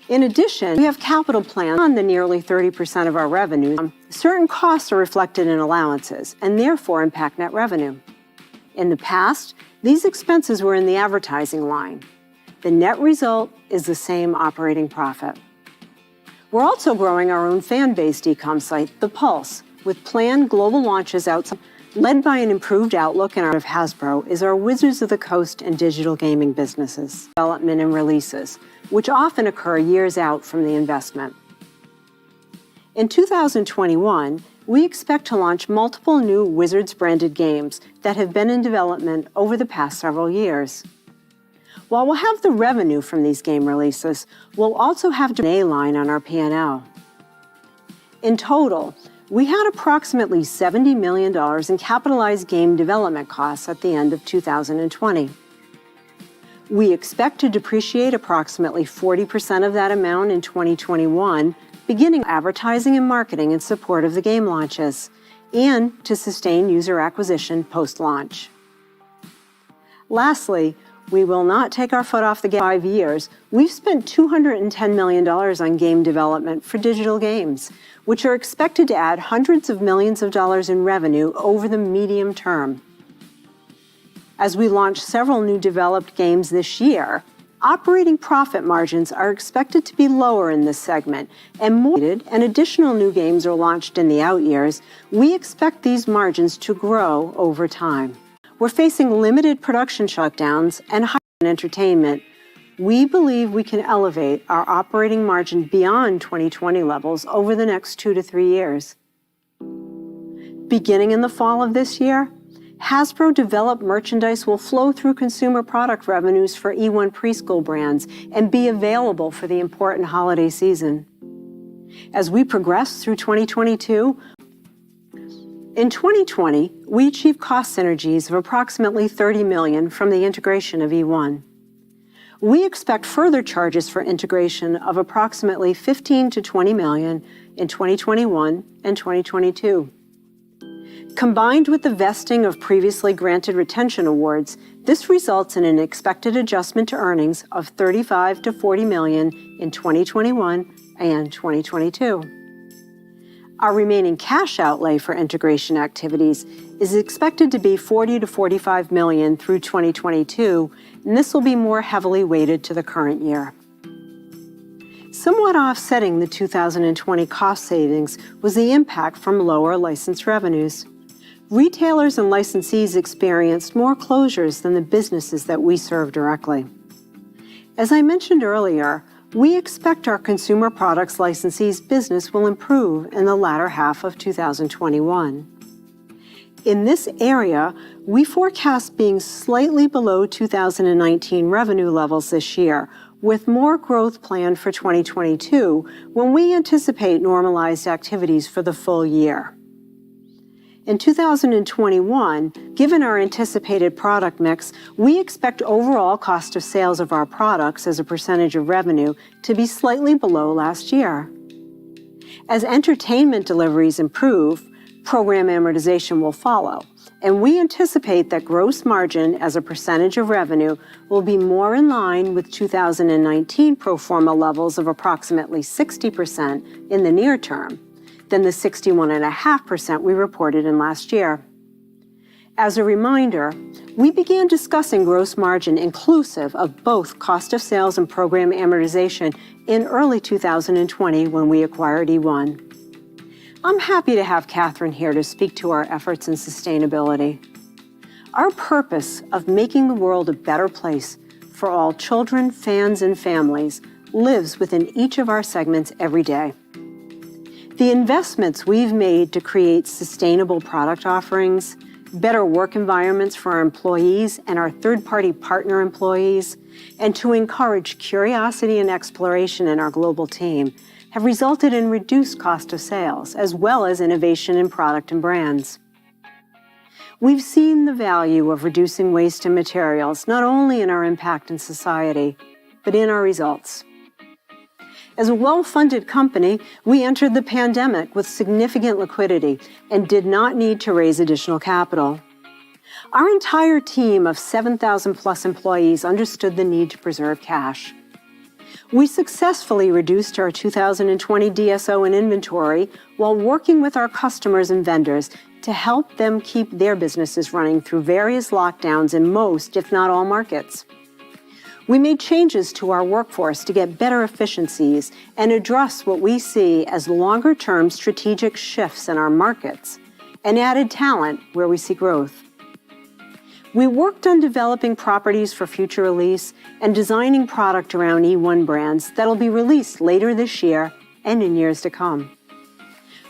In addition, we have capital plans on the nearly 30% of our revenue. Certain costs are reflected in allowances and therefore impact net revenue. In the past, these expenses were in the advertising line. The net result is the same operating profit. We're also growing our own fan-based e-com site, The Pulse, with planned global launches outside. Led by an improved outlook in our of Hasbro is our Wizards of the Coast and digital gaming businesses, development and releases, which often occur years out from the investment. In 2021, we expect to launch multiple new Wizards branded games that have been in development over the past several years. While we'll have the revenue from these game releases, we'll also have an A line on our P&L. In total, we had approximately $70 million in capitalized game development costs at the end of 2020. We expect to depreciate approximately 40% of that amount in 2021, beginning advertising and marketing in support of the game launches, and to sustain user acquisition post-launch. Lastly, we will not take our foot off the gas. 5 years, we've spent $210 million on game development for digital games, which are expected to add hundreds of millions of dollars in revenue over the medium term. As we launch several new developed games this year, operating profit margins are expected to be lower in this segment, and additional new games are launched in the out years, we expect these margins to grow over time. We're facing limited production shutdowns and high entertainment. We believe we can elevate our operating margin beyond 2020 levels over the next 2 to 3 years. Beginning in the fall of this year, Hasbro developed merchandise will flow through consumer product revenues for E1 preschool brands and be available for the important holiday season. As we progress through 2022, in 2020, we achieved cost synergies of approximately $30 million from the integration of E1. We expect further charges for integration of approximately $15 to $20 million in 2021 and 2022. Combined with the vesting of previously granted retention awards, this results in an expected adjustment to earnings of $35 to $40 million in 2021 and 2022. Our remaining cash outlay for integration activities is expected to be $40 to $45 million through 2022, and this will be more heavily weighted to the current year. Somewhat offsetting the 2020 cost savings was the impact from lower license revenues. Retailers and licensees experienced more closures than the businesses that we serve directly. As I mentioned earlier, we expect our consumer products licensees business will improve in the latter half of 2021. In this area, we forecast being slightly below 2019 revenue levels this year, with more growth planned for 2022 when we anticipate normalized activities for the full year. In 2021, given our anticipated product mix, we expect overall cost of sales of our products as a percentage of revenue to be slightly below last year. As entertainment deliveries improve, program amortization will follow, and we anticipate that gross margin as a percentage of revenue will be more in line with 2019 pro forma levels of approximately 60% in the near term. than the 61.5% we reported in last year. As a reminder, we began discussing gross margin inclusive of both cost of sales and program amortization in early 2020 when we acquired E1. I'm happy to have Catherine here to speak to our efforts in sustainability. Our purpose of making the world a better place for all children, fans, and families lives within each of our segments every day. The investments we've made to create sustainable product offerings, better work environments for our employees and our third-party partner employees, and to encourage curiosity and exploration in our global team have resulted in reduced cost of sales, as well as innovation in product and brands. We've seen the value of reducing waste and materials, not only in our impact in society, but in our results. As a well-funded company, we entered the pandemic with significant liquidity and did not need to raise additional capital. Our entire team of 7,000 plus employees understood the need to preserve cash. We successfully reduced our 2020 DSO and inventory while working with our customers and vendors to help them keep their businesses running through various lockdowns in most, if not all, markets. We made changes to our workforce to get better efficiencies and address what we see as longer-term strategic shifts in our markets and added talent where we see growth. We worked on developing properties for future release and designing product around E1 brands that'll be released later this year and in years to come.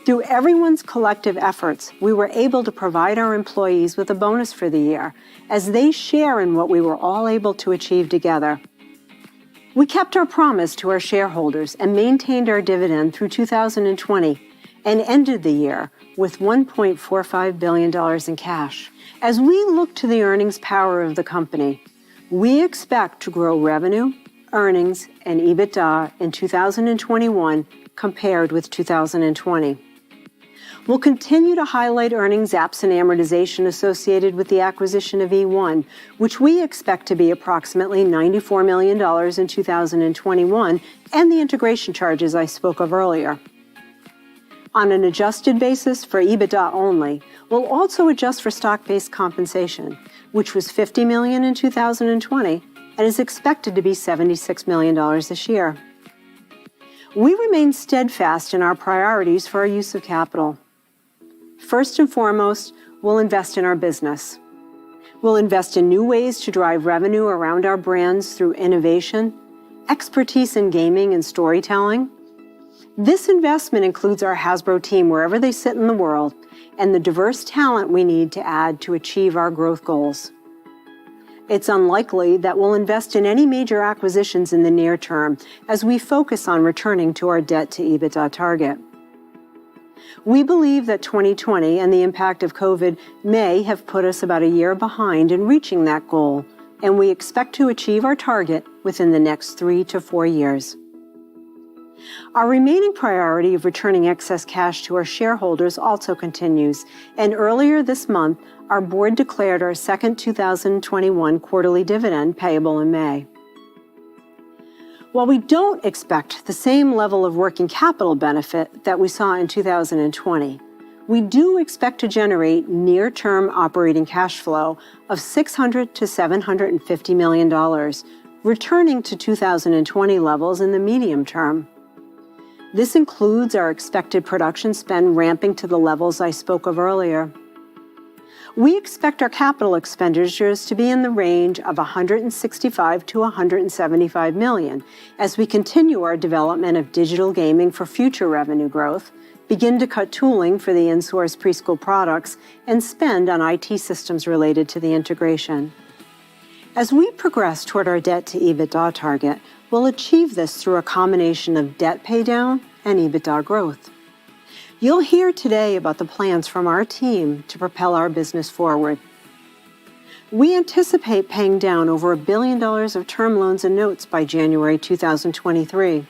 Through everyone's collective efforts, we were able to provide our employees with a bonus for the year as they share in what we were all able to achieve together. We kept our promise to our shareholders and maintained our dividend through 2020 and ended the year with $1.45 billion in cash. As we look to the earnings power of the company, we expect to grow revenue, earnings, and EBITDA in 2021 compared with 2020. We'll continue to highlight earnings absent amortization associated with the acquisition of E1, which we expect to be approximately $94 million in 2021, and the integration charges I spoke of earlier. On an adjusted basis for EBITDA only, we'll also adjust for stock-based compensation, which was $50 million in 2020 and is expected to be $76 million this year. We remain steadfast in our priorities for our use of capital. First and foremost, we'll invest in our business. We'll invest in new ways to drive revenue around our brands through innovation, expertise in gaming and storytelling. This investment includes our Hasbro team wherever they sit in the world and the diverse talent we need to add to achieve our growth goals. It's unlikely that we'll invest in any major acquisitions in the near term as we focus on returning to our debt to EBITDA target. We believe that 2020 and the impact of COVID may have put us about a year behind in reaching that goal, and we expect to achieve our target within the next 3 to 4 years. Our remaining priority of returning excess cash to our shareholders also continues, and earlier this month, our board declared our second 2021 quarterly dividend payable in May. While we don't expect the same level of working capital benefit that we saw in 2020, we do expect to generate near-term operating cash flow of $600 to $750 million, returning to 2020 levels in the medium term. This includes our expected production spend ramping to the levels I spoke of earlier. We expect our capital expenditures to be in the range of $165 to $175 million as we continue our development of digital gaming for future revenue growth, begin to cut tooling for the in-source preschool products, and spend on IT systems related to the integration. As we progress toward our debt to EBITDA target, we'll achieve this through a combination of debt paydown and EBITDA growth. You'll hear today about the plans from our team to propel our business forward. We anticipate paying down over $1 billion of term loans and notes by January 2023.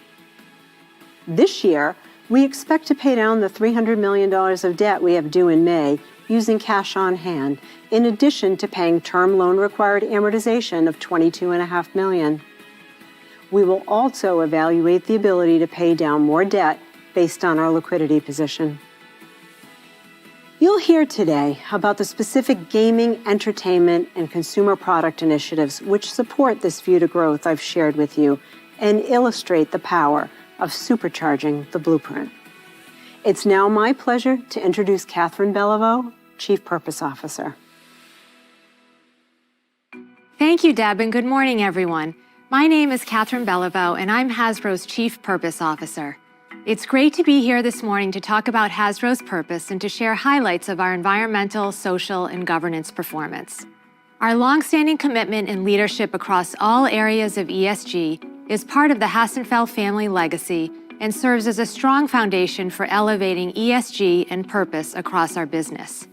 This year, we expect to pay down the $300 million of debt we have due in May using cash on hand, in addition to paying term loan required amortization of $22.5 million. We will also evaluate the ability to pay down more debt based on our liquidity position. You'll hear today about the specific gaming, entertainment, and consumer product initiatives which support this view to growth I've shared with you and illustrate the power of supercharging the blueprint. It's now my pleasure to introduce Catherine Beliveau, Chief Purpose Officer. Thank you, Deb, and good morning, everyone. My name is Catherine Beliveau, and I'm Hasbro's Chief Purpose Officer. It's great to be here this morning to talk about Hasbro's purpose and to share highlights of our environmental, social, and governance performance. Our longstanding commitment and leadership across all areas of ESG is part of the Hassenfeld family legacy and serves as a strong foundation for elevating ESG and purpose across our business.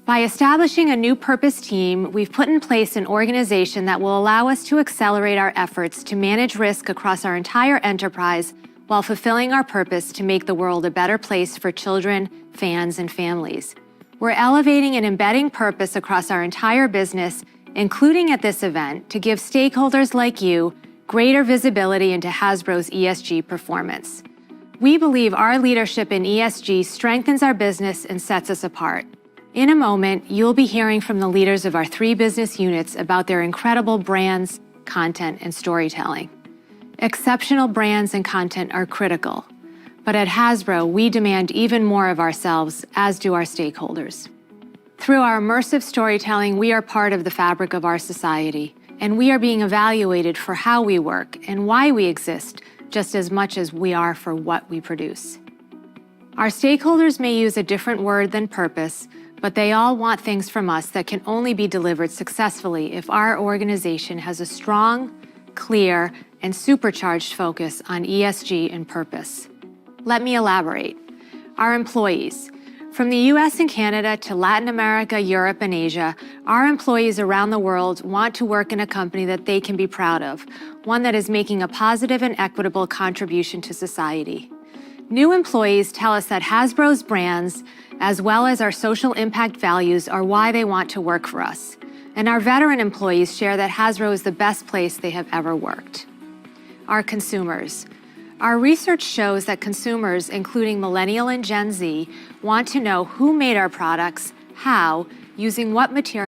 By establishing a new purpose team, we've put in place an organization that will allow us to accelerate our efforts to manage risk across our entire enterprise while fulfilling our purpose to make the world a better place for children, fans, and families. We're elevating and embedding purpose across our entire business, including at this event, to give stakeholders like you greater visibility into Hasbro's ESG performance. We believe our leadership in ESG strengthens our business and sets us apart. In a moment, you'll be hearing from the leaders of our 3 business units about their incredible brands, content, and storytelling. Exceptional brands and content are critical, but at Hasbro, we demand even more of ourselves, as do our stakeholders. Through our immersive storytelling, we are part of the fabric of our society, and we are being evaluated for how we work and why we exist, just as much as we are for what we produce. Our stakeholders may use a different word than purpose, but they all want things from us that can only be delivered successfully if our organization has a strong, clear, and supercharged focus on ESG and purpose. Let me elaborate. Our employees. From the US and Canada to Latin America, Europe, and Asia, our employees around the world want to work in a company that they can be proud of, one that is making a positive and equitable contribution to society. New employees tell us that Hasbro's brands, as well as our social impact values, are why they want to work for us. And our veteran employees share that Hasbro is the best place they have ever worked. Our consumers. Our research shows that consumers, including Millennial and Gen Z, want to know who made our products, how, using what material.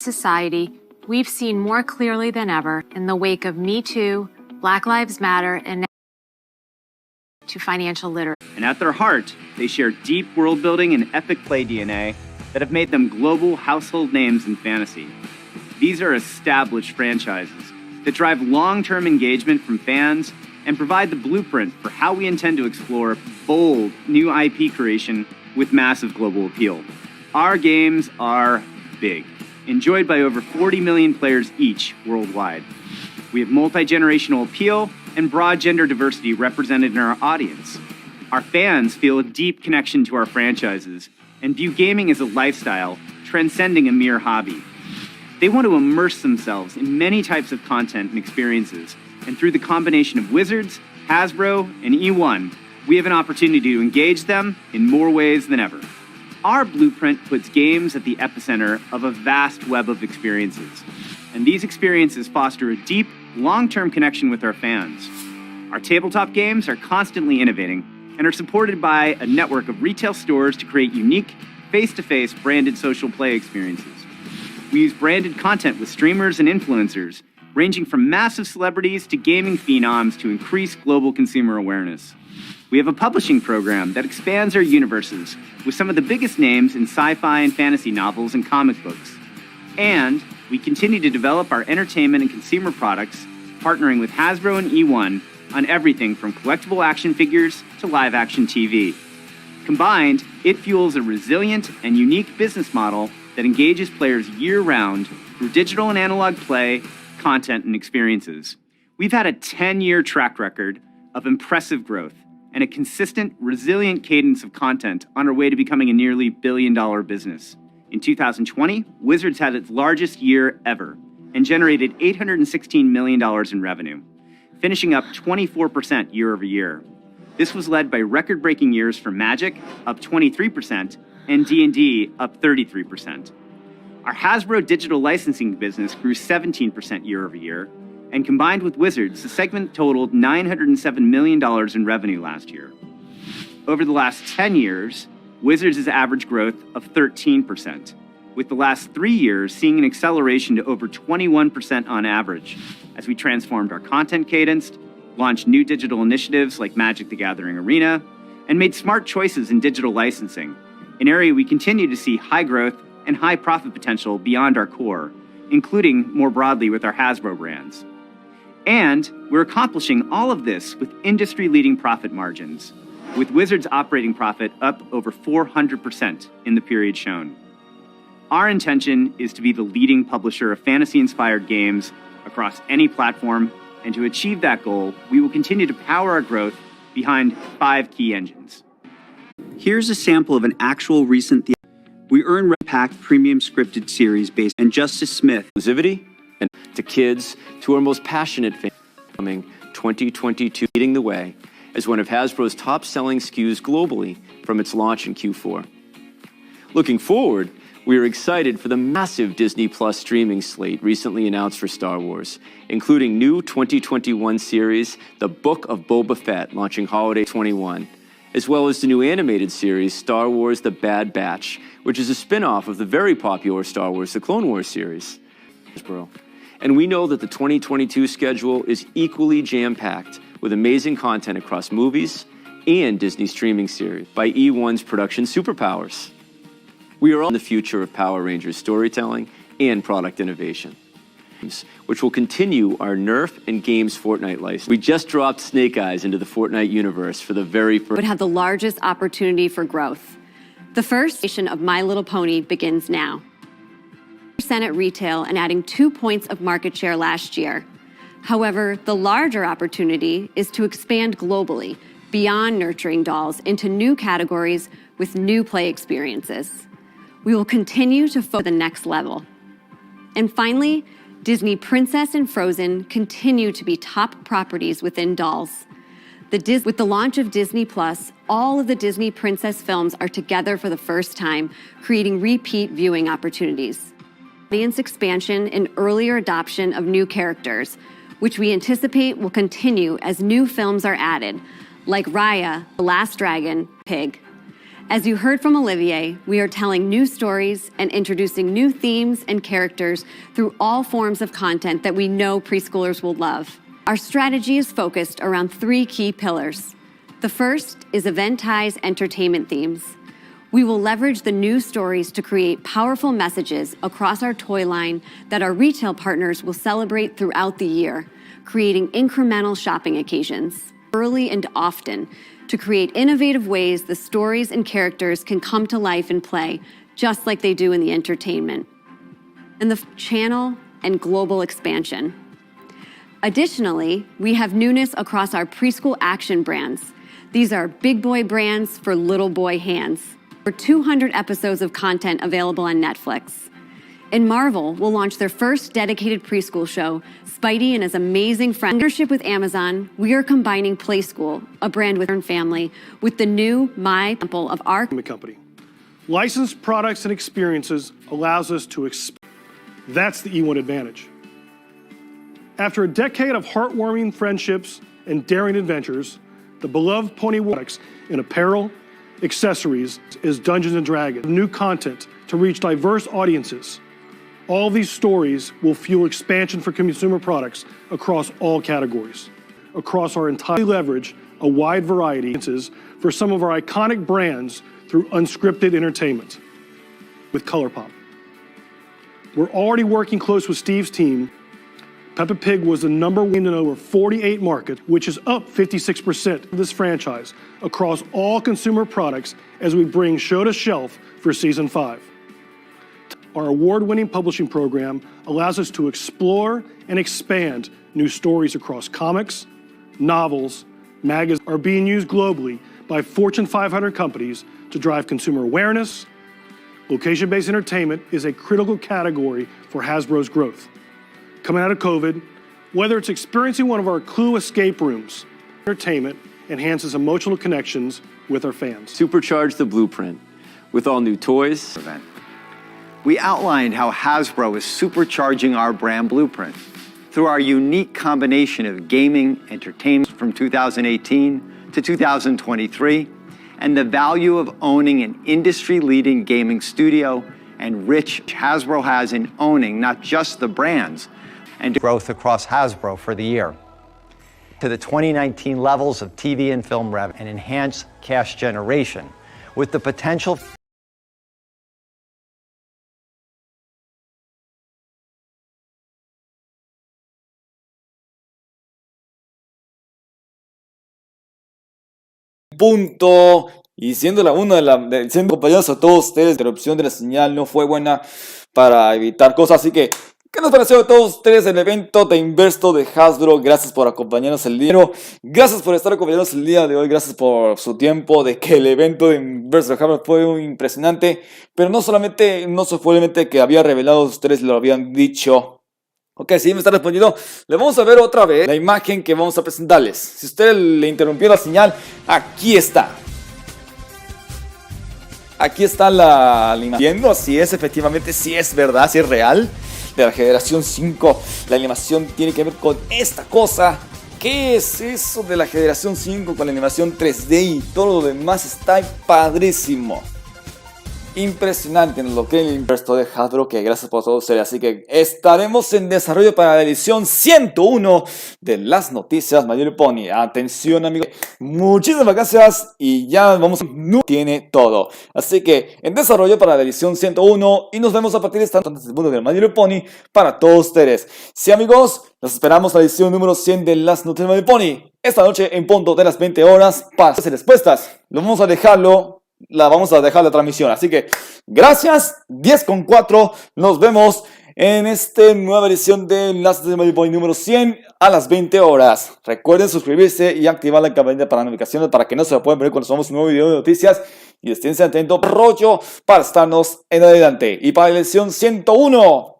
Society, we've seen more clearly than ever in the wake of Me Too, Black Lives Matter, and now to financial literacy. And at their heart, they share deep world building and epic play DNA that have made them global household names in fantasy. These are established franchises that drive long-term engagement from fans and provide the blueprint for how we intend to explore bold new IP creation with massive global appeal. Our games are big, enjoyed by over 40 million players each worldwide. We have multi-generational appeal and broad gender diversity represented in our audience. Our fans feel a deep connection to our franchises and view gaming as a lifestyle, transcending a mere hobby. They want to immerse themselves in many types of content and experiences, and through the combination of Wizards, Hasbro, and E1, we have an opportunity to engage them in more ways than ever. Our blueprint puts games at the epicenter of a vast web of experiences, and these experiences foster a deep, long-term connection with our fans. Our tabletop games are constantly innovating and are supported by a network of retail stores to create unique, face-to-face branded social play experiences. We use branded content with streamers and influencers, ranging from massive celebrities to gaming phenoms to increase global consumer awareness. We have a publishing program that expands our universes with some of the biggest names in sci-fi and fantasy novels and comic books. And we continue to develop our entertainment and consumer products, partnering with Hasbro and E1 on everything from collectible action figures to live-action TV. Combined, it fuels a resilient and unique business model that engages players year-round through digital and analog play, content, and experiences. We've had a 10-year track record of impressive growth and a consistent, resilient cadence of content on our way to becoming a nearly billion-dollar business. In 2020, Wizards had its largest year ever and generated $816 million in revenue, finishing up 24% year over year. This was led by record-breaking years for Magic, up 23%, and D&D, up 33%. Our Hasbro digital licensing business grew 17% year over year, And combined with Wizards, the segment totaled $907 million in revenue last year. Over the last 10 years, Wizards' average growth of 13%, with the last 3 years seeing an acceleration to over 21% on average as we transformed our content cadence, launched new digital initiatives like Magic the Gathering Arena, and made smart choices in digital licensing, an area we continue to see high growth and high profit potential beyond our core, including more broadly with our Hasbro brands. And we're accomplishing all of this with industry-leading profit margins, with Wizards operating profit up over 400% in the period shown. Our intention is to be the leading publisher of fantasy-inspired games across any platform, and to achieve that goal, we will continue to power our growth behind 5 key engines. Here's a sample of an actual recent We earn packed premium scripted series based on Justice Smith. Exclusivity and to kids, to our most passionate fans. Coming 2022, leading the way as one of Hasbro's top-selling SKUs globally from its launch in Q4. Looking forward, we are excited for the massive Disney Plus streaming slate recently announced for Star Wars, including new 2021 series, The Book of Boba Fett, launching holiday 21, as well as the new animated series, Star Wars The Bad Batch, which is a spin-off of the very popular Star Wars The Clone Wars series. And we know that the 2022 schedule is equally jam-packed with amazing content across movies and Disney streaming series by E1's production superpowers. We are on the future of Power Rangers storytelling and product innovation, which will continue our Nerf and Games Fortnite license. We just dropped Snake Eyes into the Fortnite universe for the very first. Would have the largest opportunity for growth. The first station of My Little Pony begins now. % at retail and adding 2 points of market share last year. However, the larger opportunity is to expand globally, beyond nurturing dolls, into new categories with new play experiences. We will continue to focus on the next level. And finally, Disney Princess and Frozen continue to be top properties within dolls. With the launch of Disney Plus, all of the Disney Princess films are together for the first time, creating repeat viewing opportunities. Audience expansion and earlier adoption of new characters, which we anticipate will continue as new films are added, like Raya, The Last Dragon, Pig. As you heard from Olivier, we are telling new stories and introducing new themes and characters through all forms of content that we know preschoolers will love. Our strategy is focused around 3 key pillars. The first is event-ties entertainment themes. We will leverage the new stories to create powerful messages across our toy line that our retail partners will celebrate throughout the year, creating incremental shopping occasions, early and often, to create innovative ways the stories and characters can come to life and play, just like they do in the entertainment. And the channel and global expansion. Additionally, we have newness across our preschool action brands. These are big boy brands for little boy hands. For 200 episodes of content available on Netflix. And Marvel will launch their first dedicated preschool show, Spidey and his amazing friend. In partnership with Amazon, we are combining Playschool, a brand with family, with the new My Temple of our company. Licensed products and experiences allows us to expand. That's the E1 advantage. After a decade of heartwarming friendships and daring adventures, the beloved Pony products in apparel, accessories is Dungeons & Dragons, new content to reach diverse audiences. All these stories will fuel expansion for consumer products across all categories. Across our entire leverage, a wide variety for some of our iconic brands through unscripted entertainment with ColourPop. We're already working close with Steve's team. Peppa Pig was the #1 in over 48 markets, which is up 56% of this franchise across all consumer products as we bring show to shelf for season 5. Our award-winning publishing program allows us to explore and expand new stories across comics, novels, magazines are being used globally by Fortune 500 companies to drive consumer awareness. Location-based entertainment is a critical category for Hasbro's growth. Coming out of COVID, whether it's experiencing one of our Clue escape rooms, entertainment enhances emotional connections with our fans. Supercharge the blueprint with all new toys. We outlined how Hasbro is supercharging our brand blueprint through our unique combination of gaming entertainment from 2018 to 2023, and the value of owning an industry-leading gaming studio and rich Hasbro has in owning not just the brands, and growth across Hasbro for the year to the 2019 levels of TV and film revenue and enhance cash generation with the potential punto. Y siendo la una siendo compañeros a todos ustedes, la interrupción de la señal no fue buena para evitar cosas, así que ¿qué nos pareció a todos ustedes el evento de Investo de Hasbro? Gracias por acompañarnos el día. Gracias por estar acompañándonos el día de hoy. Gracias por su tiempo. De que el evento de Investo de Hasbro fue muy impresionante. Pero no solamente que había revelado, ustedes lo habían dicho. Ok, si me está respondiendo, le vamos a ver otra vez la imagen que vamos a presentarles. Si usted le interrumpió la señal, aquí está. Aquí está la animación. Si es efectivamente, si es verdad, si es real. De la generación 5. La animación tiene que ver con esta cosa. ¿Qué es eso de la generación 5 con la animación 3D y todo lo demás? Está padrísimo. Impresionante en lo que el Investo de Hasbro, que gracias por todo ustedes. Así que estaremos en desarrollo para la edición 101 de las noticias My Little Pony. Atención amigos, muchísimas gracias y ya vamos, no tiene todo. Así que en desarrollo para la edición 101 y nos vemos a partir de esta noche del mundo de My Little Pony para todos ustedes. Sí amigos, los esperamos a la edición número 100 de las noticias My Little Pony. Esta noche en punto de las 20 horas para hacer respuestas. Vamos a dejar la transmisión, así que gracias, 10:04, nos vemos en esta nueva edición de las de My Boy número 100 a las 20 horas. Recuerden suscribirse y activar la campanita para notificaciones para que no se lo puedan ver cuando subamos un nuevo video de noticias y estén atentos rollo para estarnos en adelante. Y para la edición 101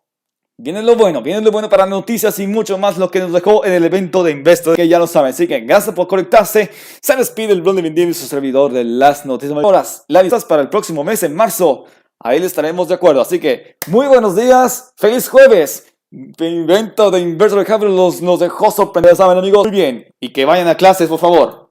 viene lo bueno para noticias y mucho más lo que nos dejó en el evento de Investo, que ya lo saben. Así que gracias por conectarse. Se despide el Blondie Vendible y su servidor de las noticias. Las listas para el próximo mes, en marzo. Ahí le estaremos de acuerdo. Así que muy buenos días. Feliz jueves. El evento de Investo de Hasbro los dejó sorprendidos, saben amigos. Muy bien. Y que vayan a clases, por favor.